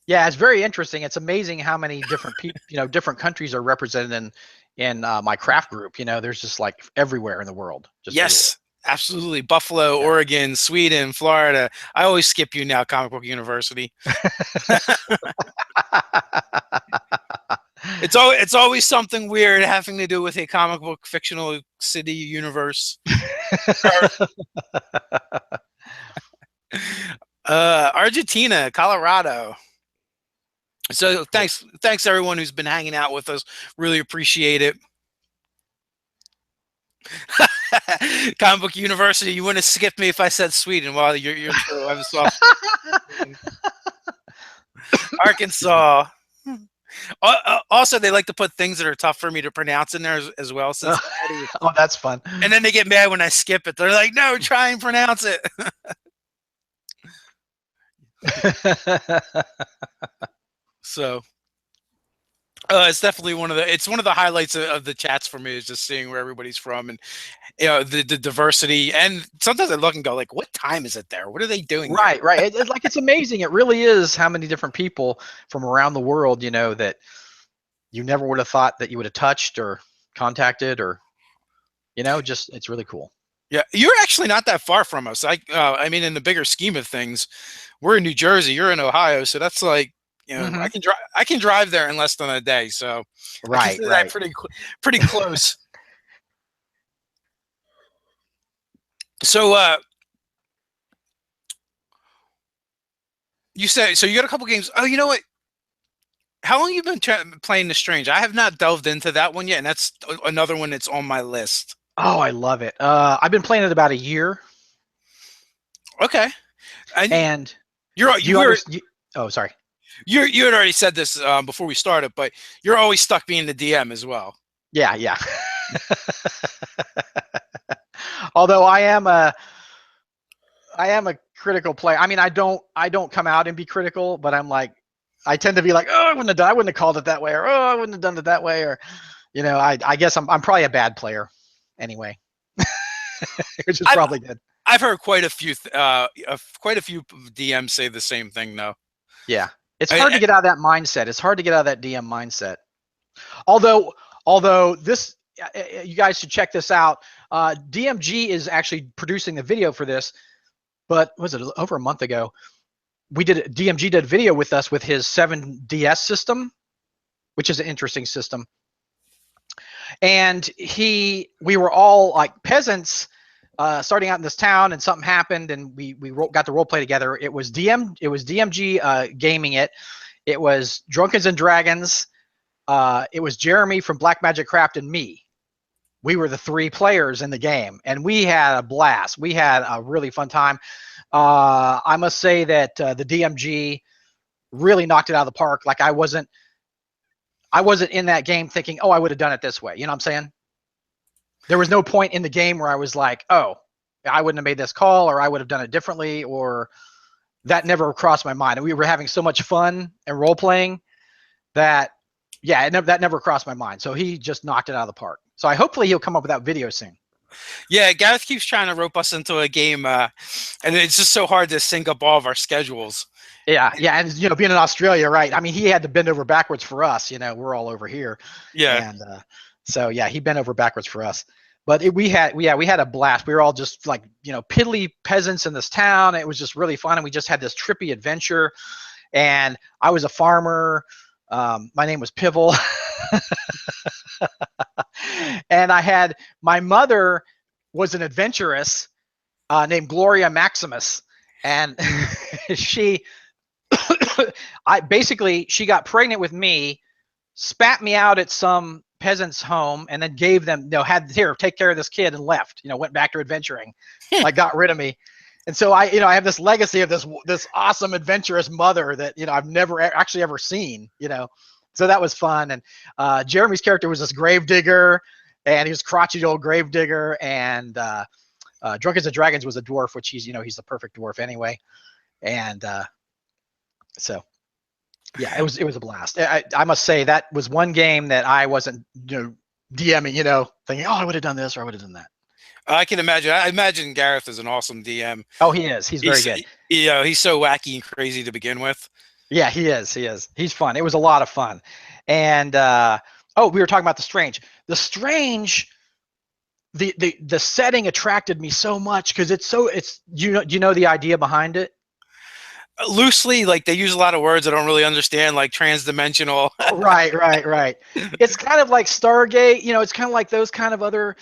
Yeah, it's very interesting. It's amazing how many different people, different countries are represented in my craft group. There's just like everywhere in the world, just everywhere. Yes, absolutely. Buffalo, Yeah. Oregon, Sweden, Florida. I always skip you now, Comic Book University. It's always something weird having to do with a comic book fictional city universe. Argentina, Colorado. So Cool. thanks everyone who's been hanging out with us. Really appreciate it. Comic Book University, you wouldn't have skipped me if I said Sweden. Well, you're true. I was soft. Arkansas. Also, they like to put things that are tough for me to pronounce in there as well. Cincinnati. Oh, that's fun. And then they get mad when I skip it. They're like, "No, try and pronounce it." So it's definitely one of the highlights of the chats for me is just seeing where everybody's from and the diversity. And sometimes I look and go like, "What time is it there? What are they doing here?" Right, right. It's amazing. It really is how many different people from around the world, that you never would have thought that you would have touched or contacted or, just it's really cool. Yeah, you're actually not that far from us. I mean, in the bigger scheme of things, we're in New Jersey. You're in Ohio, so that's like, Hmm. I can drive there in less than a day. So I Right, consider that right. pretty close. So you said so you got a couple games. Oh, you know what? How long you been playing The Strange? I have not delved into that one yet, and that's another one that's on my list. Oh, I love it. I've been playing it about a year, Okay, and and you're you you understand. Oh, sorry. you had already said this before we started, but you're always stuck being the DM as well. Yeah, yeah. Although I am a critical player. I mean, I don't come out and be critical, but I tend to be like, oh, I wouldn't have called it that way, or oh, I wouldn't have done it that way, or I guess I'm probably a bad player anyway, which is I've probably good. I've heard quite a few DMs say the same thing though. Yeah, it's I, hard to get out of that mindset. It's hard to get out of that DM mindset. Although this, you guys should check this out. DMG is actually producing the video for this, but was it over a month ago? DMG did a video with us with his 7DS system, which is an interesting system. And we were all like peasants starting out in this town, and something happened, and we got the role play together. It was DMG gaming it. It was Drunkens and Dragons. It was Jeremy from Black Magic Craft and me. We were the three players in the game, and we had a blast. We had a really fun time. I must say that the DMG really knocked it out of the park. Like I wasn't in that game thinking, oh, I would have done it this way. You know what I'm saying? There was no point in the game where I was like, oh, I wouldn't have made this call, or I would have done it differently, or that never crossed my mind. And we were having so much fun and role playing that, yeah, that never crossed my mind. So he just knocked it out of the park. So hopefully he'll come up with that video soon. Yeah, Gareth keeps trying to rope us into a game, and it's just so hard to sync up all of our schedules. Yeah, yeah, and being in Australia, right? I mean, he had to bend over backwards for us. We're all over here, Yeah. and so yeah, he bent over backwards for us. But we had a blast. We were all just like piddly peasants in this town. It was just really fun, and we just had this trippy adventure. And I was a farmer. My name was Pivel, and I had my mother was an adventuress named Gloria Maximus, and she she got pregnant with me, spat me out at some peasant's home, and then gave them, here, take care of this kid, and left. Went back to adventuring, like got rid of me. And so I have this legacy of this awesome adventurous mother that I've never actually ever seen. So that was fun. And Jeremy's character was this gravedigger, and he was crotchety old gravedigger. And Drunk as the Dragons was a dwarf, which he's the perfect dwarf anyway. And so yeah, it was a blast. I must say that was one game that I wasn't DMing, thinking, oh, I would have done this or I would have done that. I can imagine. I imagine Gareth is an awesome DM. Oh, he is. He's very good. He's so wacky and crazy to begin with. Yeah, he is. He's fun. It was a lot of fun. And we were talking about the Strange. The Strange, the setting attracted me so much because do you know the idea behind it? Loosely, like they use a lot of words I don't really understand, like transdimensional. Right. It's kind of like Stargate, it's kind of like those kind of other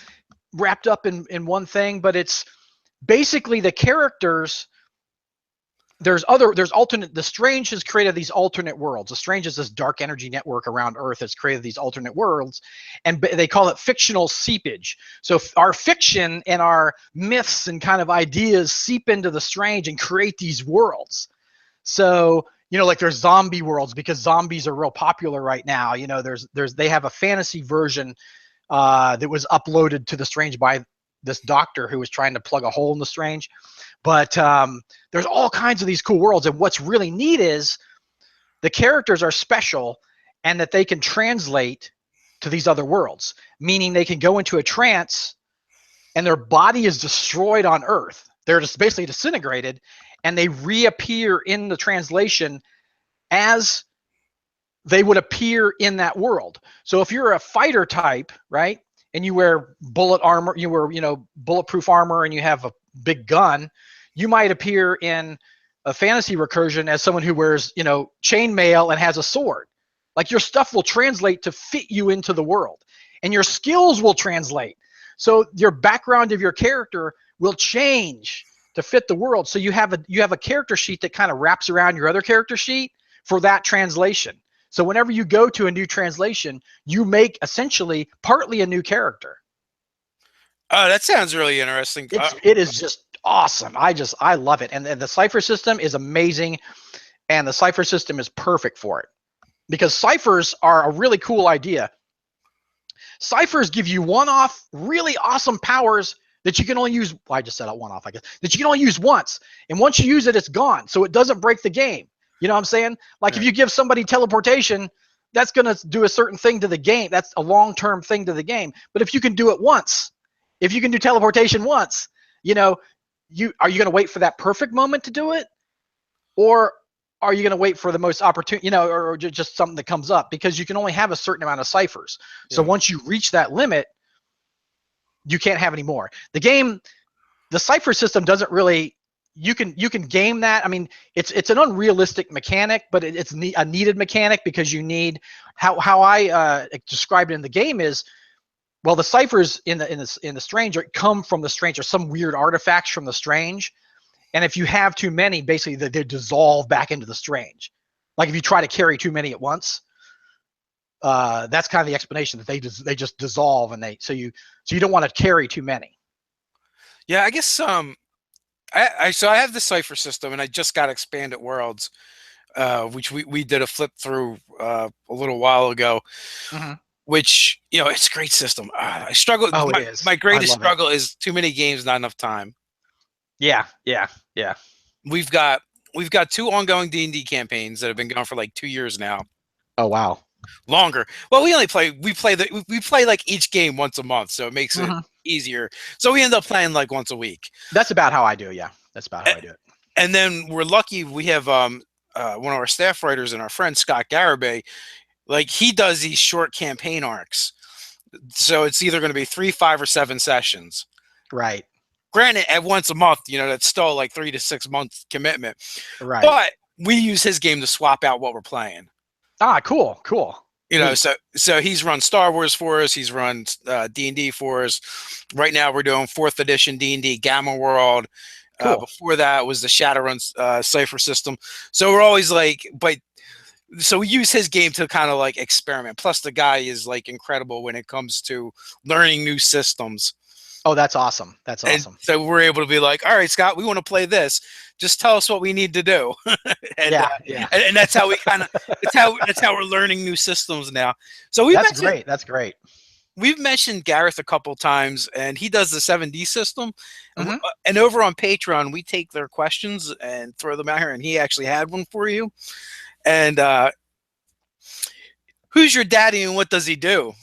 wrapped up in one thing, but it's basically the characters. There's alternate. The Strange has created these alternate worlds. The Strange is this dark energy network around Earth that's created these alternate worlds, and they call it fictional seepage. So our fiction and our myths and kind of ideas seep into the Strange and create these worlds. So like there's zombie worlds because zombies are real popular right now. They have a fantasy version that was uploaded to the Strange by this doctor who was trying to plug a hole in the Strange. But there's all kinds of these cool worlds, and what's really neat is the characters are special and that they can translate to these other worlds, meaning they can go into a trance and their body is destroyed on Earth. They're just basically disintegrated, and they reappear in the translation as they would appear in that world. So if you're a fighter type, right, and you wear bullet armor, you wear bulletproof armor, and you have a big gun, you might appear in a fantasy recursion as someone who wears chainmail and has a sword. Like your stuff will translate to fit you into the world, and your skills will translate. So your background of your character will change to fit the world. So you have a character sheet that kind of wraps around your other character sheet for that translation. So whenever you go to a new translation, you make essentially partly a new character. Oh, that sounds really interesting. It is just awesome. I love it. And the cipher system is amazing, and the cipher system is perfect for it because ciphers are a really cool idea. Ciphers give you one-off, really awesome powers that you can only use. Well, I just said one-off, I guess. That you can only use once, and once you use it, it's gone. So it doesn't break the game. You know what I'm saying? Like if you give somebody teleportation, that's going to do a certain thing to the game. That's a long-term thing to the game. But if you can do it once, if you can do teleportation once, are you going to wait for that perfect moment to do it, or are you going to wait for the most opportune, or just something that comes up? Because you can only have a certain amount of ciphers. So once you reach that limit, you can't have any more. The cipher system doesn't really. You can game that. I mean, it's an unrealistic mechanic, but it's a needed mechanic because you need how I described it in the game is, well, the ciphers in the Strange come from the Strange, or some weird artifacts from the Strange, and if you have too many, basically they dissolve back into the Strange. Like if you try to carry too many at once, that's kind of the explanation, that they just dissolve, and so you don't want to carry too many. Yeah, I guess so I have the cipher system, and I just got Expanded Worlds, which we did a flip through a little while ago. Mm-hmm. Which it's a great system. I struggle. Oh, it is. My greatest struggle is too many games, not enough time. Yeah. We've got we've got 2 ongoing D&D campaigns that have been going for like 2 years now. Oh wow. Longer. Well, we play like each game once a month, so it makes it easier. So we end up playing like once a week. That's about how I do. Yeah, that's about how I do it. And then we're lucky we have one of our staff writers and our friend Scott Garibay. Like he does these short campaign arcs, so it's either going to be 3, 5, or 7 sessions. Right. Granted, at once a month, that's still like 3 to 6 months commitment. Right. But we use his game to swap out what we're playing. Ah, cool. So he's run Star Wars for us. He's run D&D for us. Right now, we're doing 4th edition D&D Gamma World. Cool. Before that was the Shadowrun Cipher system. So we're always like, so we use his game to kind of like experiment. Plus, the guy is like incredible when it comes to learning new systems. Oh, that's awesome. That's awesome. And so we're able to be like, all right, Scott, we want to play this. Just tell us what we need to do. And that's how we that's how we're learning new systems now. So That's great. We've mentioned Gareth a couple times, and he does the 7D system. And over on Patreon, we take their questions and throw them out here. And he actually had one for you. And who's your daddy and what does he do?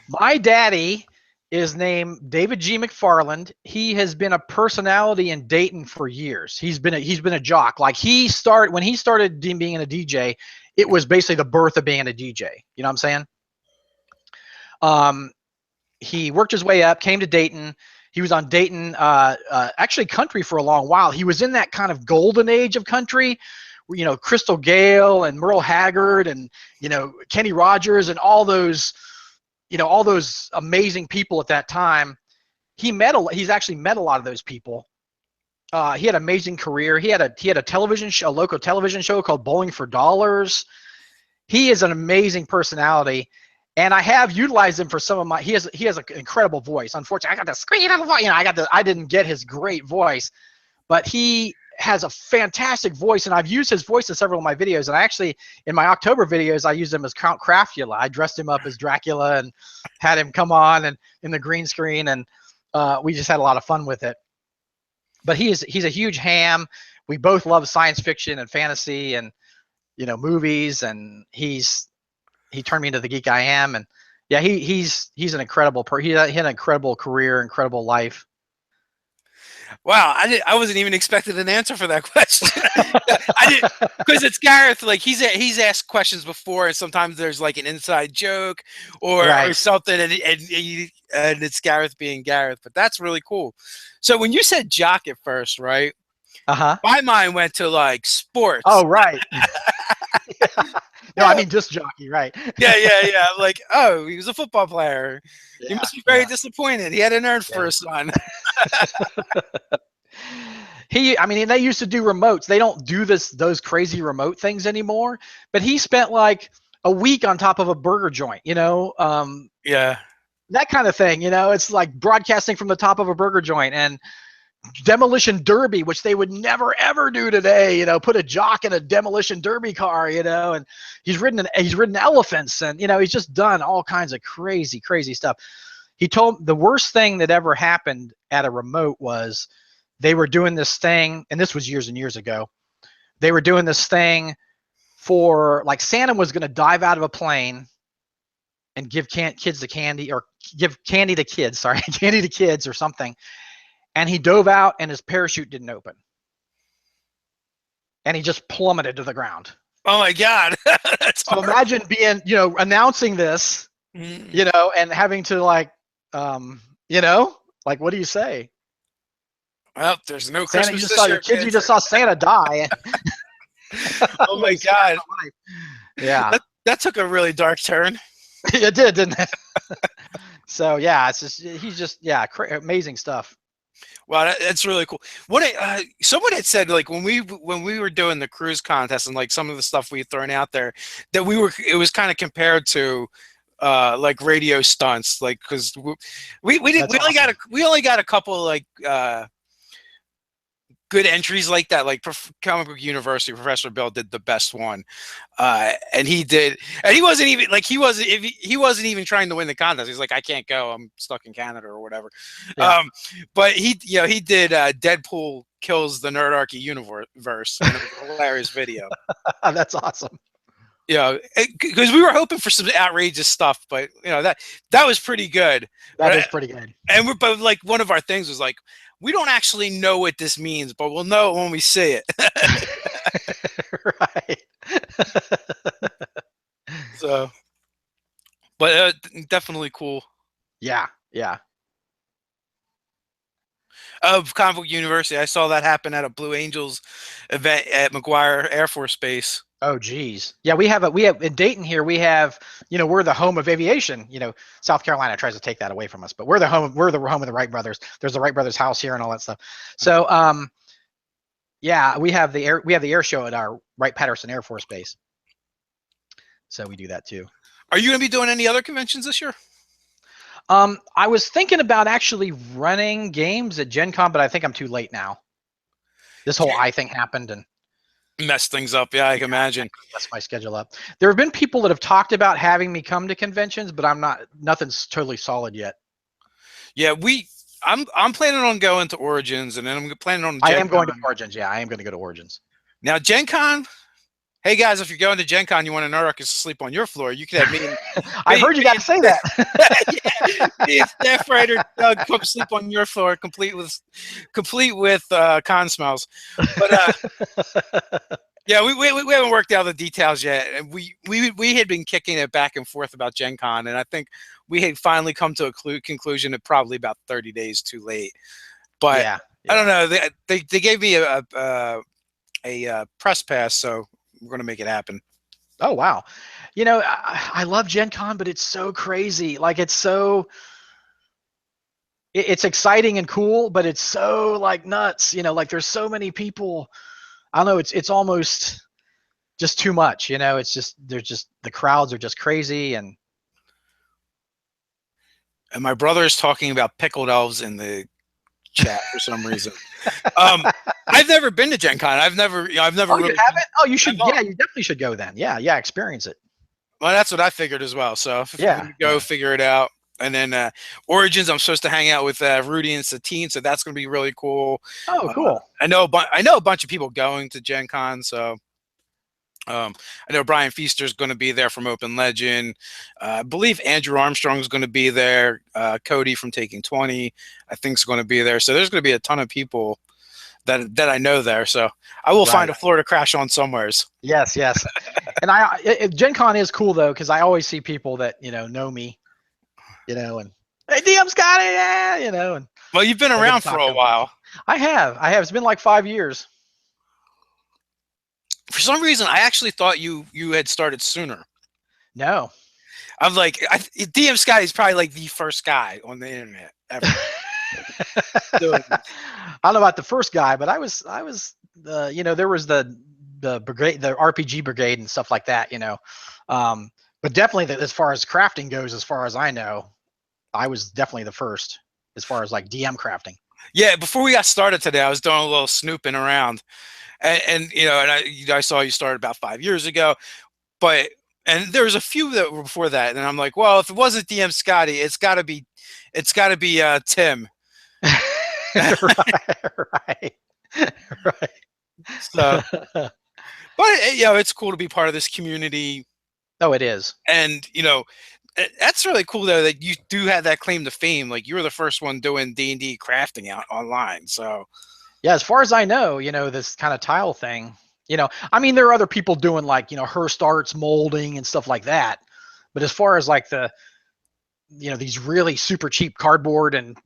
My daddy is named David G. McFarland. He has been a personality in Dayton for years. He's been a jock. Like when he started being a DJ, it was basically the birth of being a DJ. You know what I'm saying? He worked his way up, came to Dayton. He was on Dayton, actually country for a long while. He was in that kind of golden age of country, where, Crystal Gale and Merle Haggard and, Kenny Rogers and all those amazing people at that time. He's actually met a lot of those people. He had an amazing career. He had a television show, a local television show called Bowling for Dollars. He is an amazing personality. And I have utilized him for some of my. He has an incredible voice. Unfortunately, I got the screen on the voice. I didn't get his great voice, but he has a fantastic voice, and I've used his voice in several of my videos. And I actually, in my October videos, I used him as Count Craftula. I dressed him up as Dracula and had him come on and in the green screen, and we just had a lot of fun with it. But he's a huge ham. We both love science fiction and fantasy and movies, and he turned me into the geek I am. And yeah, he's an incredible he had an incredible career, incredible life. Wow, I wasn't even expecting an answer for that question. I didn't, because it's Gareth. Like he's asked questions before, and sometimes there's like an inside joke or something, and it's Gareth being Gareth. But that's really cool. So when you said jock at first, right? My mind went to like sports. Oh, right. No, I mean disc jockey, right? Yeah. Like, oh, he was a football player. He must be very disappointed. He had an earned for a son. They used to do remotes. They don't do those crazy remote things anymore. But he spent like a week on top of a burger joint, that kind of thing. It's like broadcasting from the top of a burger joint and demolition derby, which they would never ever do today. Put a jock in a demolition derby car. And he's ridden elephants, and he's just done all kinds of crazy stuff. He told the worst thing that ever happened at a remote was they were doing this thing, and this was years and years ago. They were doing this thing for like Santa was going to dive out of a plane and give kids the candy, or give candy to kids. Sorry, candy to kids or something. And he dove out, and his parachute didn't open, and he just plummeted to the ground. Oh my God! So imagine being, announcing this, and having to like, like, what do you say? Well, there's no Santa. Christmas You just saw your kids. You just saw Santa die. Oh my God! Yeah, that took a really dark turn. It did, didn't it? So yeah, it's just amazing stuff. Wow, that's really cool. Someone had said, like, when we were doing the cruise contest and like some of the stuff we had thrown out there, that it was kind of compared to like radio stunts, like, because we only got a couple like good entries like that. Like Comic Book University, Professor Bill did the best one, and he did, and he wasn't even like he wasn't even trying to win the contest. He's like, I can't go, I'm stuck in Canada or whatever. Yeah. But he did Deadpool kills the Nerdarchy universe, and it was a hilarious video. That's awesome. Yeah, because we were hoping for some outrageous stuff, but that was pretty good. That is pretty good. And but like one of our things was like, we don't actually know what this means, but we'll know it when we see it. Right. So, but definitely cool. Yeah, yeah. Of Comic Book University, I saw that happen at a Blue Angels event at McGuire Air Force Base. Oh, geez. Yeah, we have in Dayton here, we have, we're the home of aviation. South Carolina tries to take that away from us, but we're the home of the Wright brothers. There's the Wright brothers house here and all that stuff. So, yeah, we have the air show at our Wright-Patterson Air Force Base. So we do that too. Are you going to be doing any other conventions this year? I was thinking about actually running games at Gen Con, but I think I'm too late now. This whole thing happened and messed things up. Yeah, I can imagine. Mess my schedule up. There have been people that have talked about having me come to conventions, but nothing's totally solid yet. Yeah, I'm planning on going to Origins, and then I'm planning on I am going to Origins. Yeah, I am going to go to Origins. Now, Gen Con, hey guys, if you're going to Gen Con, you want a Nerdarchy to sleep on your floor, you could have me. I heard you guys say that. Yeah, staff writer Doug come sleep on your floor, complete with con smells. But yeah, we haven't worked out the details yet, and we had been kicking it back and forth about Gen Con, and I think we had finally come to a conclusion at probably about 30 days too late. But yeah. I don't know. They gave me a press pass, so we're going to make it happen. Oh, wow. I love Gen Con, but it's so crazy. Like, it's exciting and cool, but it's so like nuts, like there's so many people. I don't know. It's almost just too much, it's just, the crowds are just crazy. And my brother is talking about pickled elves in the chat for some reason. I've never been to Gen Con. I've never. Oh, really, you haven't? Oh, you should. Yeah, you definitely should go then. Yeah, experience it. Well, that's what I figured as well. So if you go figure it out, and then Origins, I'm supposed to hang out with Rudy and Satine, so that's going to be really cool. Oh, cool. I know a bunch of people going to Gen Con, so. I know Brian Feaster's going to be there from Open Legend. I believe Andrew Armstrong's going to be there. Cody from Taking 20, I think, is going to be there. So there's going to be a ton of people that I know there. So I will find a floor to crash on somewheres. Yes. And Gen Con is cool though, because I always see people that know me, and hey, DM Scotty, yeah, and well, you've been around for a while. I have. It's been like 5 years. For some reason, I actually thought you had started sooner. No. I'm like, DM Scotty is probably like the first guy on the internet ever. I don't know about the first guy, but I was there was the brigade, the RPG brigade and stuff like that, but definitely as far as crafting goes, as far as I know, I was definitely the first as far as like DM crafting. Yeah. Before we got started today, I was doing a little snooping around. And I saw you started about 5 years ago, and there was a few that were before that, and I'm like, well, if it wasn't DM Scotty, it's got to be Tim. Right. So, but it's cool to be part of this community. Oh, it is, and that's really cool though that you do have that claim to fame. Like you were the first one doing D&D crafting out online, so. Yeah, as far as I know, this kind of tile thing, I mean, there are other people doing like, Hearst Arts molding and stuff like that. But as far as like these really super cheap cardboard and,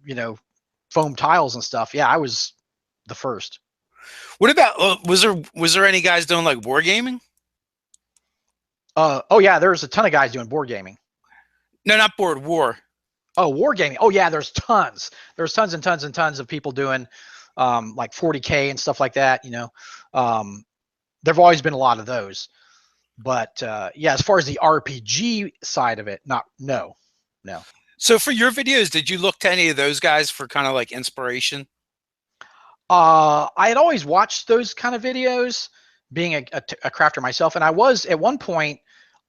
foam tiles and stuff, yeah, I was the first. What about, was there any guys doing like wargaming? Oh yeah, there's a ton of guys doing board gaming. No, not board, war. Oh, wargaming. Oh yeah, there's tons. There's tons and tons and tons of people doing like 40K and stuff like that, there've always been a lot of those, but yeah, as far as the RPG side of it, no. So for your videos, did you look to any of those guys for kind of like inspiration? I had always watched those kind of videos, being a crafter myself, and I was at one point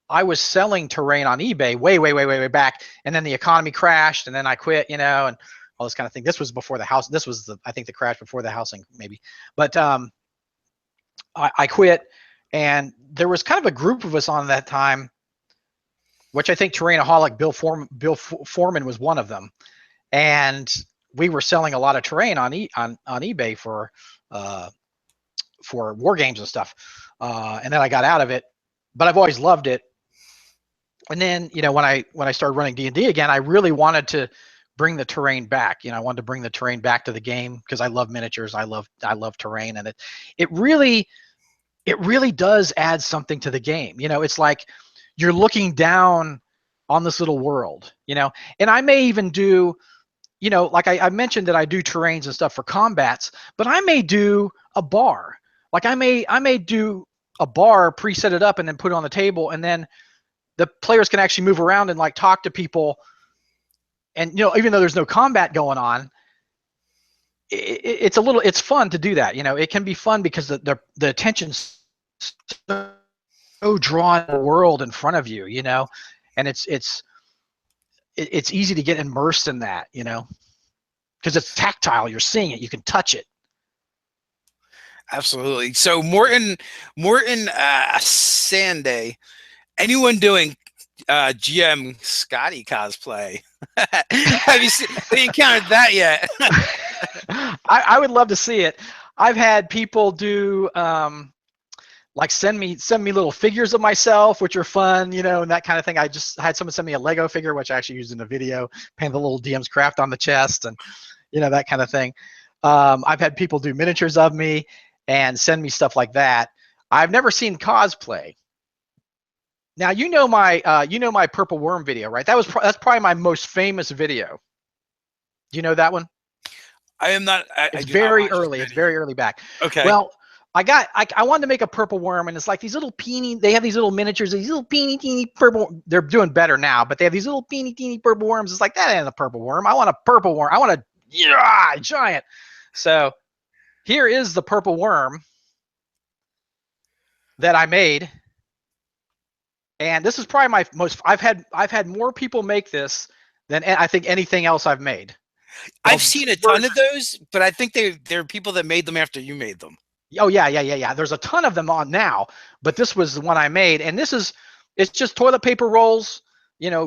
I was selling terrain on eBay way back, and then the economy crashed, and then I quit, and all this kind of thing. This was before the house. This was I think the crash before the housing maybe, but I quit, and there was kind of a group of us on that time, which I think Terrainaholic Bill Foreman was one of them, and we were selling a lot of terrain on eBay for war games and stuff, and then I got out of it, but I've always loved it. And then when I started running D&D again, I really wanted to bring the terrain back. I wanted to bring the terrain back to the game because I love miniatures, I love terrain, and it really does add something to the game. It's like you're looking down on this little world, and I may even do, like I mentioned that I do terrains and stuff for combats, but I may do a bar. Like I may do a bar, preset it up, and then put it on the table, and then the players can actually move around and like talk to people. And even though there's no combat going on, it's fun to do that. It can be fun because the attention's so drawn to the world in front of you, and it's easy to get immersed in that, because it's tactile. You're seeing it, you can touch it. Absolutely. So Morton Sanday, anyone doing GM Scotty cosplay? Have you encountered that yet? I would love to see it. I've had people do like send me little figures of myself, which are fun, and that kind of thing. I just had someone send me a Lego figure, which I actually used in a video, paint the little DMsCraft on the chest, and that kind of thing. I've had people do miniatures of me and send me stuff like that. I've never seen cosplay. Now my purple worm video, right? That's probably my most famous video. Do you know that one? I am not. It's very early. It's very early back. Okay. Well, I wanted to make a purple worm, and it's like these little peeny. They have these little miniatures, these little teeny purple. They're doing better now, but they have these little teeny purple worms. It's like, that ain't a purple worm. I want a purple worm. I want a giant. So here is the purple worm that I made. And this is probably my most. I've had more people make this than I think anything else I've made. I've seen a ton of those, but I think they're people that made them after you made them. Oh yeah. There's a ton of them on now, but this was the one I made, and it's just toilet paper rolls,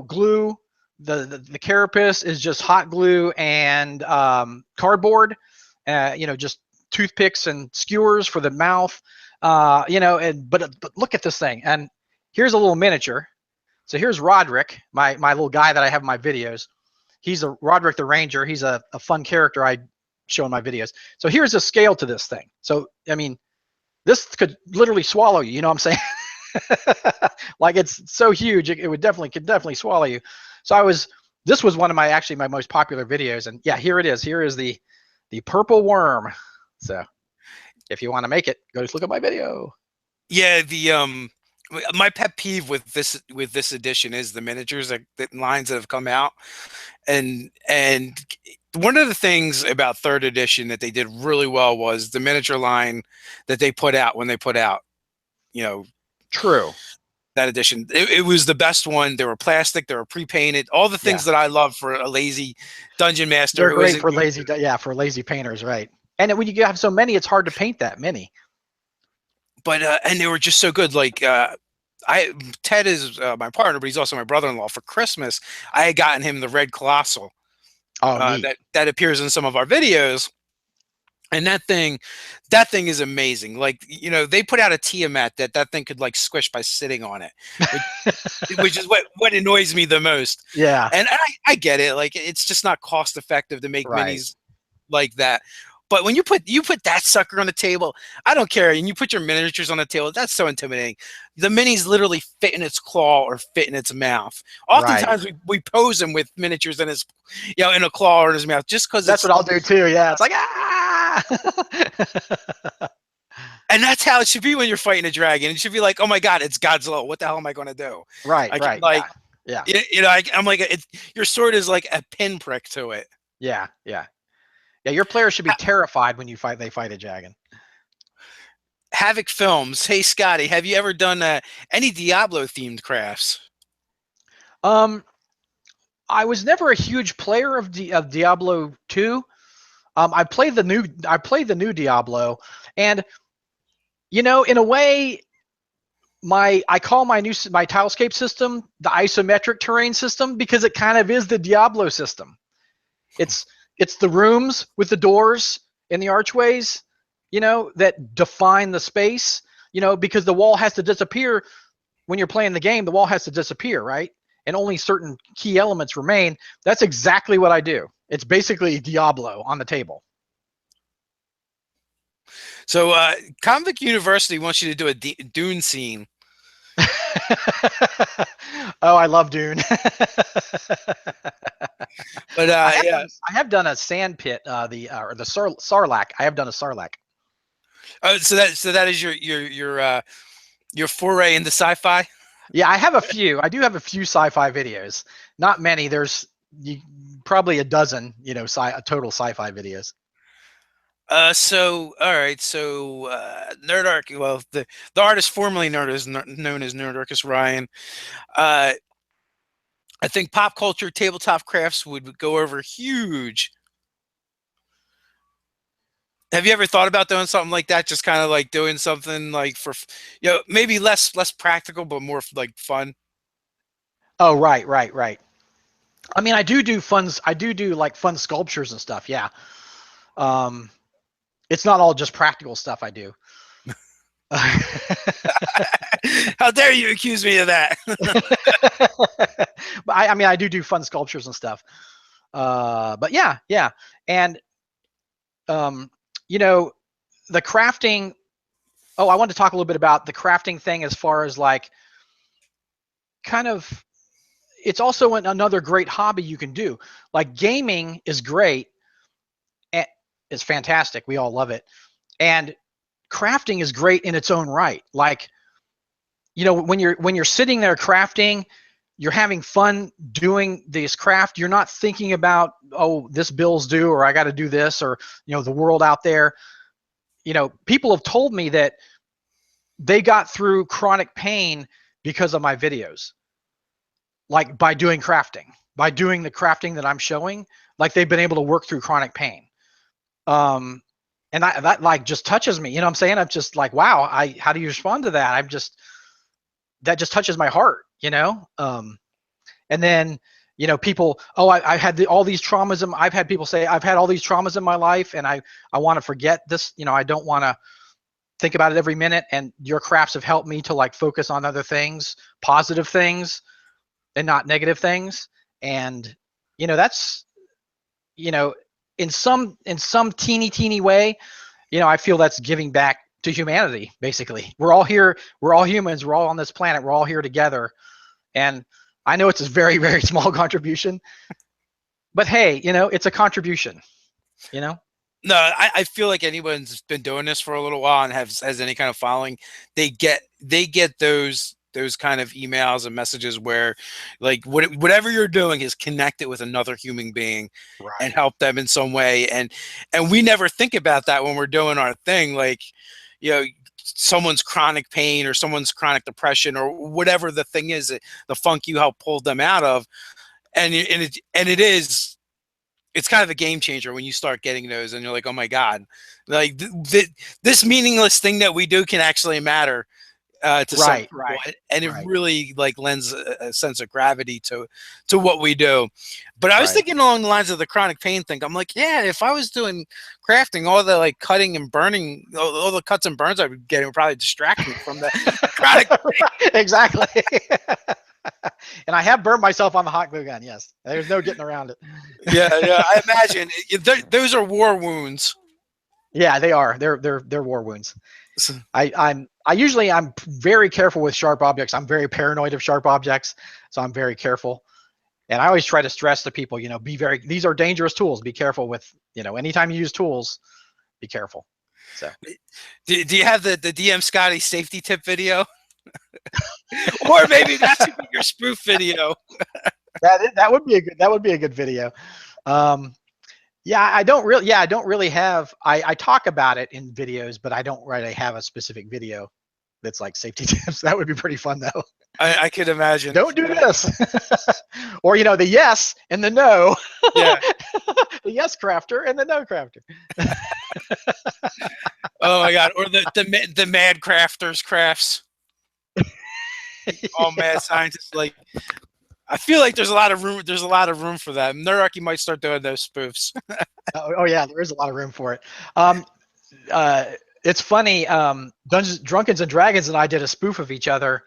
glue. The carapace is just hot glue and cardboard, just toothpicks and skewers for the mouth, but look at this thing. And here's a little miniature. So here's Roderick, my little guy that I have in my videos. He's Roderick the Ranger. He's a fun character I show in my videos. So here's a scale to this thing. So, I mean, this could literally swallow you. You know what I'm saying? Like, it's so huge. It could definitely swallow you. So this was one of my most popular videos. And yeah, here it is. Here is the purple worm. So if you want to make it, go just look at my video. Yeah. My pet peeve with this edition is the miniatures, the lines that have come out, and one of the things about third edition that they did really well was the miniature line that they put out when they put out, True. That edition. It was the best one. They were plastic. They were pre-painted. All the things that I love for a lazy dungeon master. They're great for lazy painters, right? And when you have so many, it's hard to paint that many. But and they were just so good. Like Ted is my partner, but he's also my brother-in-law. For Christmas, I had gotten him the red colossal. That appears in some of our videos, and that thing is amazing. Like, they put out a Tiamat that thing could like squish by sitting on it, which is what annoys me the most. Yeah, and I get it. Like, it's just not cost effective to make minis like that. But when you put that sucker on the table, I don't care. And you put your miniatures on the table, that's so intimidating. The minis literally fit in its claw or fit in its mouth. Oftentimes we pose him with miniatures in his, in a claw or in his mouth, just because that's what I'll do too. Yeah, it's like And that's how it should be when you're fighting a dragon. It should be like, oh my God, it's Godzilla. What the hell am I going to do? Right. Yeah. I'm like, your sword is like a pinprick to it. Yeah. Yeah, your players should be terrified when they fight a dragon. Havoc Films. Hey, Scotty, have you ever done any Diablo themed crafts? Um, I was never a huge player of Diablo 2. I played the new Diablo, and in a way, I call my tilescape system the isometric terrain system because it kind of is the Diablo system. It's the rooms with the doors and the archways, that define the space. Because the wall has to disappear when you're playing the game. The wall has to disappear, right? And only certain key elements remain. That's exactly what I do. It's basically Diablo on the table. So, Convict University wants you to do a Dune scene. Oh, I love Dune. But yeah. I have done a sand pit, or the Sarlacc. I have done a Sarlacc. So that is your foray into sci-fi. Yeah, I have a few. I do have a few sci-fi videos. Not many. There's probably a dozen, total sci-fi videos. So all right. So Nerdarchy. Well, the artist formerly known as Nerdarchy Ryan. Uh, I think pop culture tabletop crafts would go over huge. Have you ever thought about doing something like that? Just kind of like doing something like for, maybe less practical, but more like fun. Oh, right. I mean, I do fun. I do like fun sculptures and stuff. Yeah. It's not all just practical stuff I do. How dare you accuse me of that? But I mean, I do fun sculptures and stuff. But yeah. And, the crafting. Oh, I want to talk a little bit about the crafting thing as far as like kind of, it's also another great hobby you can do. Like gaming is great. It's fantastic. We all love it. And crafting is great in its own right. Like, when you're sitting there crafting, you're having fun doing this craft. You're not thinking about, oh, this bill's due, or I got to do this, or the world out there. People have told me that they got through chronic pain because of my videos. Like by doing the crafting that I'm showing, like they've been able to work through chronic pain. And that like just touches me. You know what I'm saying? I'm just like, wow, how do you respond to that? That just touches my heart, and then, people, oh, I had all these traumas. I've had people say, I've had all these traumas in my life, and I want to forget this. I don't want to think about it every minute. And your crafts have helped me to like focus on other things, positive things, and not negative things. And, that's, in some teeny way, I feel that's giving back to humanity. Basically, we're all here. We're all humans. We're all on this planet. We're all here together. And I know it's a very, very small contribution, but hey, it's a contribution, No, I feel like anyone's been doing this for a little while and has any kind of following, they get those kind of emails and messages where like whatever you're doing is connected with another human being, Right. And help them in some way. And we never think about that when we're doing our thing. Like, someone's chronic pain or someone's chronic depression or whatever the thing is, the funk you help pull them out of. And it's kind of a game changer when you start getting those and you're like, oh my God, like this meaningless thing that we do can actually matter to some people. And it really like lends a sense of gravity to what we do. But I was thinking along the lines of the chronic pain thing. I'm like, yeah, if I was doing crafting, all the like cutting and burning, all the cuts and burns I would get would probably distract me from the chronic pain. Exactly. And I have burned myself on the hot glue gun. Yes, there's no getting around it. Yeah, I imagine those are war wounds. Yeah, they are. They're war wounds. I'm very careful with sharp objects. I'm very paranoid of sharp objects, so I'm very careful. And I always try to stress to people, these are dangerous tools. Be careful with, anytime you use tools, be careful. So, do you have the DM Scotty safety tip video? Or maybe that should be your spoof video. that would be a good video. Yeah, I don't really. Yeah, I don't really have. I talk about it in videos, but I don't really have a specific video that's like safety tips. That would be pretty fun though. I could imagine. Don't do this, or the yes and the no, Yeah. the yes crafter and the no crafter. Oh my God. Or the mad crafters crafts. All Yeah. mad scientists. Like, I feel like there's a lot of room. There's a lot of room for that. Nerdarchy might start doing those spoofs. Oh yeah, there is a lot of room for it. Um, uh, it's funny. Drunkens and Dragons and I did a spoof of each other.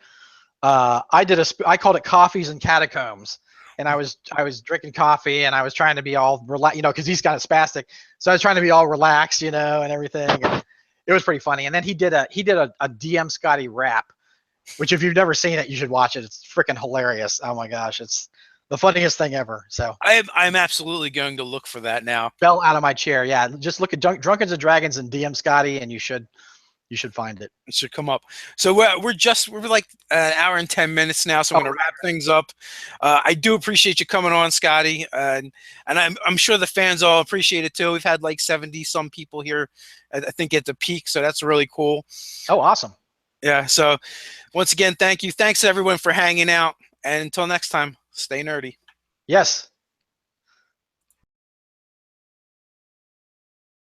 I called it Coffees and Catacombs, and I was drinking coffee and I was trying to be all relaxed, because he's kind of spastic. So I was trying to be all relaxed, and everything. And it was pretty funny. And then he did a DM Scotty rap, which if you've never seen it, you should watch it. It's freaking hilarious. Oh my gosh, it's the funniest thing ever. So I'm absolutely going to look for that now. fell out of my chair. Yeah, just look at Drunkens and Dragons and DM Scotty, and you should find it. It should come up. So we're like an hour and 10 minutes now, so I'm going to wrap things up. I do appreciate you coming on, Scotty, and I'm sure the fans all appreciate it too. We've had like 70 some people here, I think, at the peak, so that's really cool. Oh, awesome. Yeah. So once again, thank you. Thanks everyone for hanging out, and until next time, stay nerdy. Yes.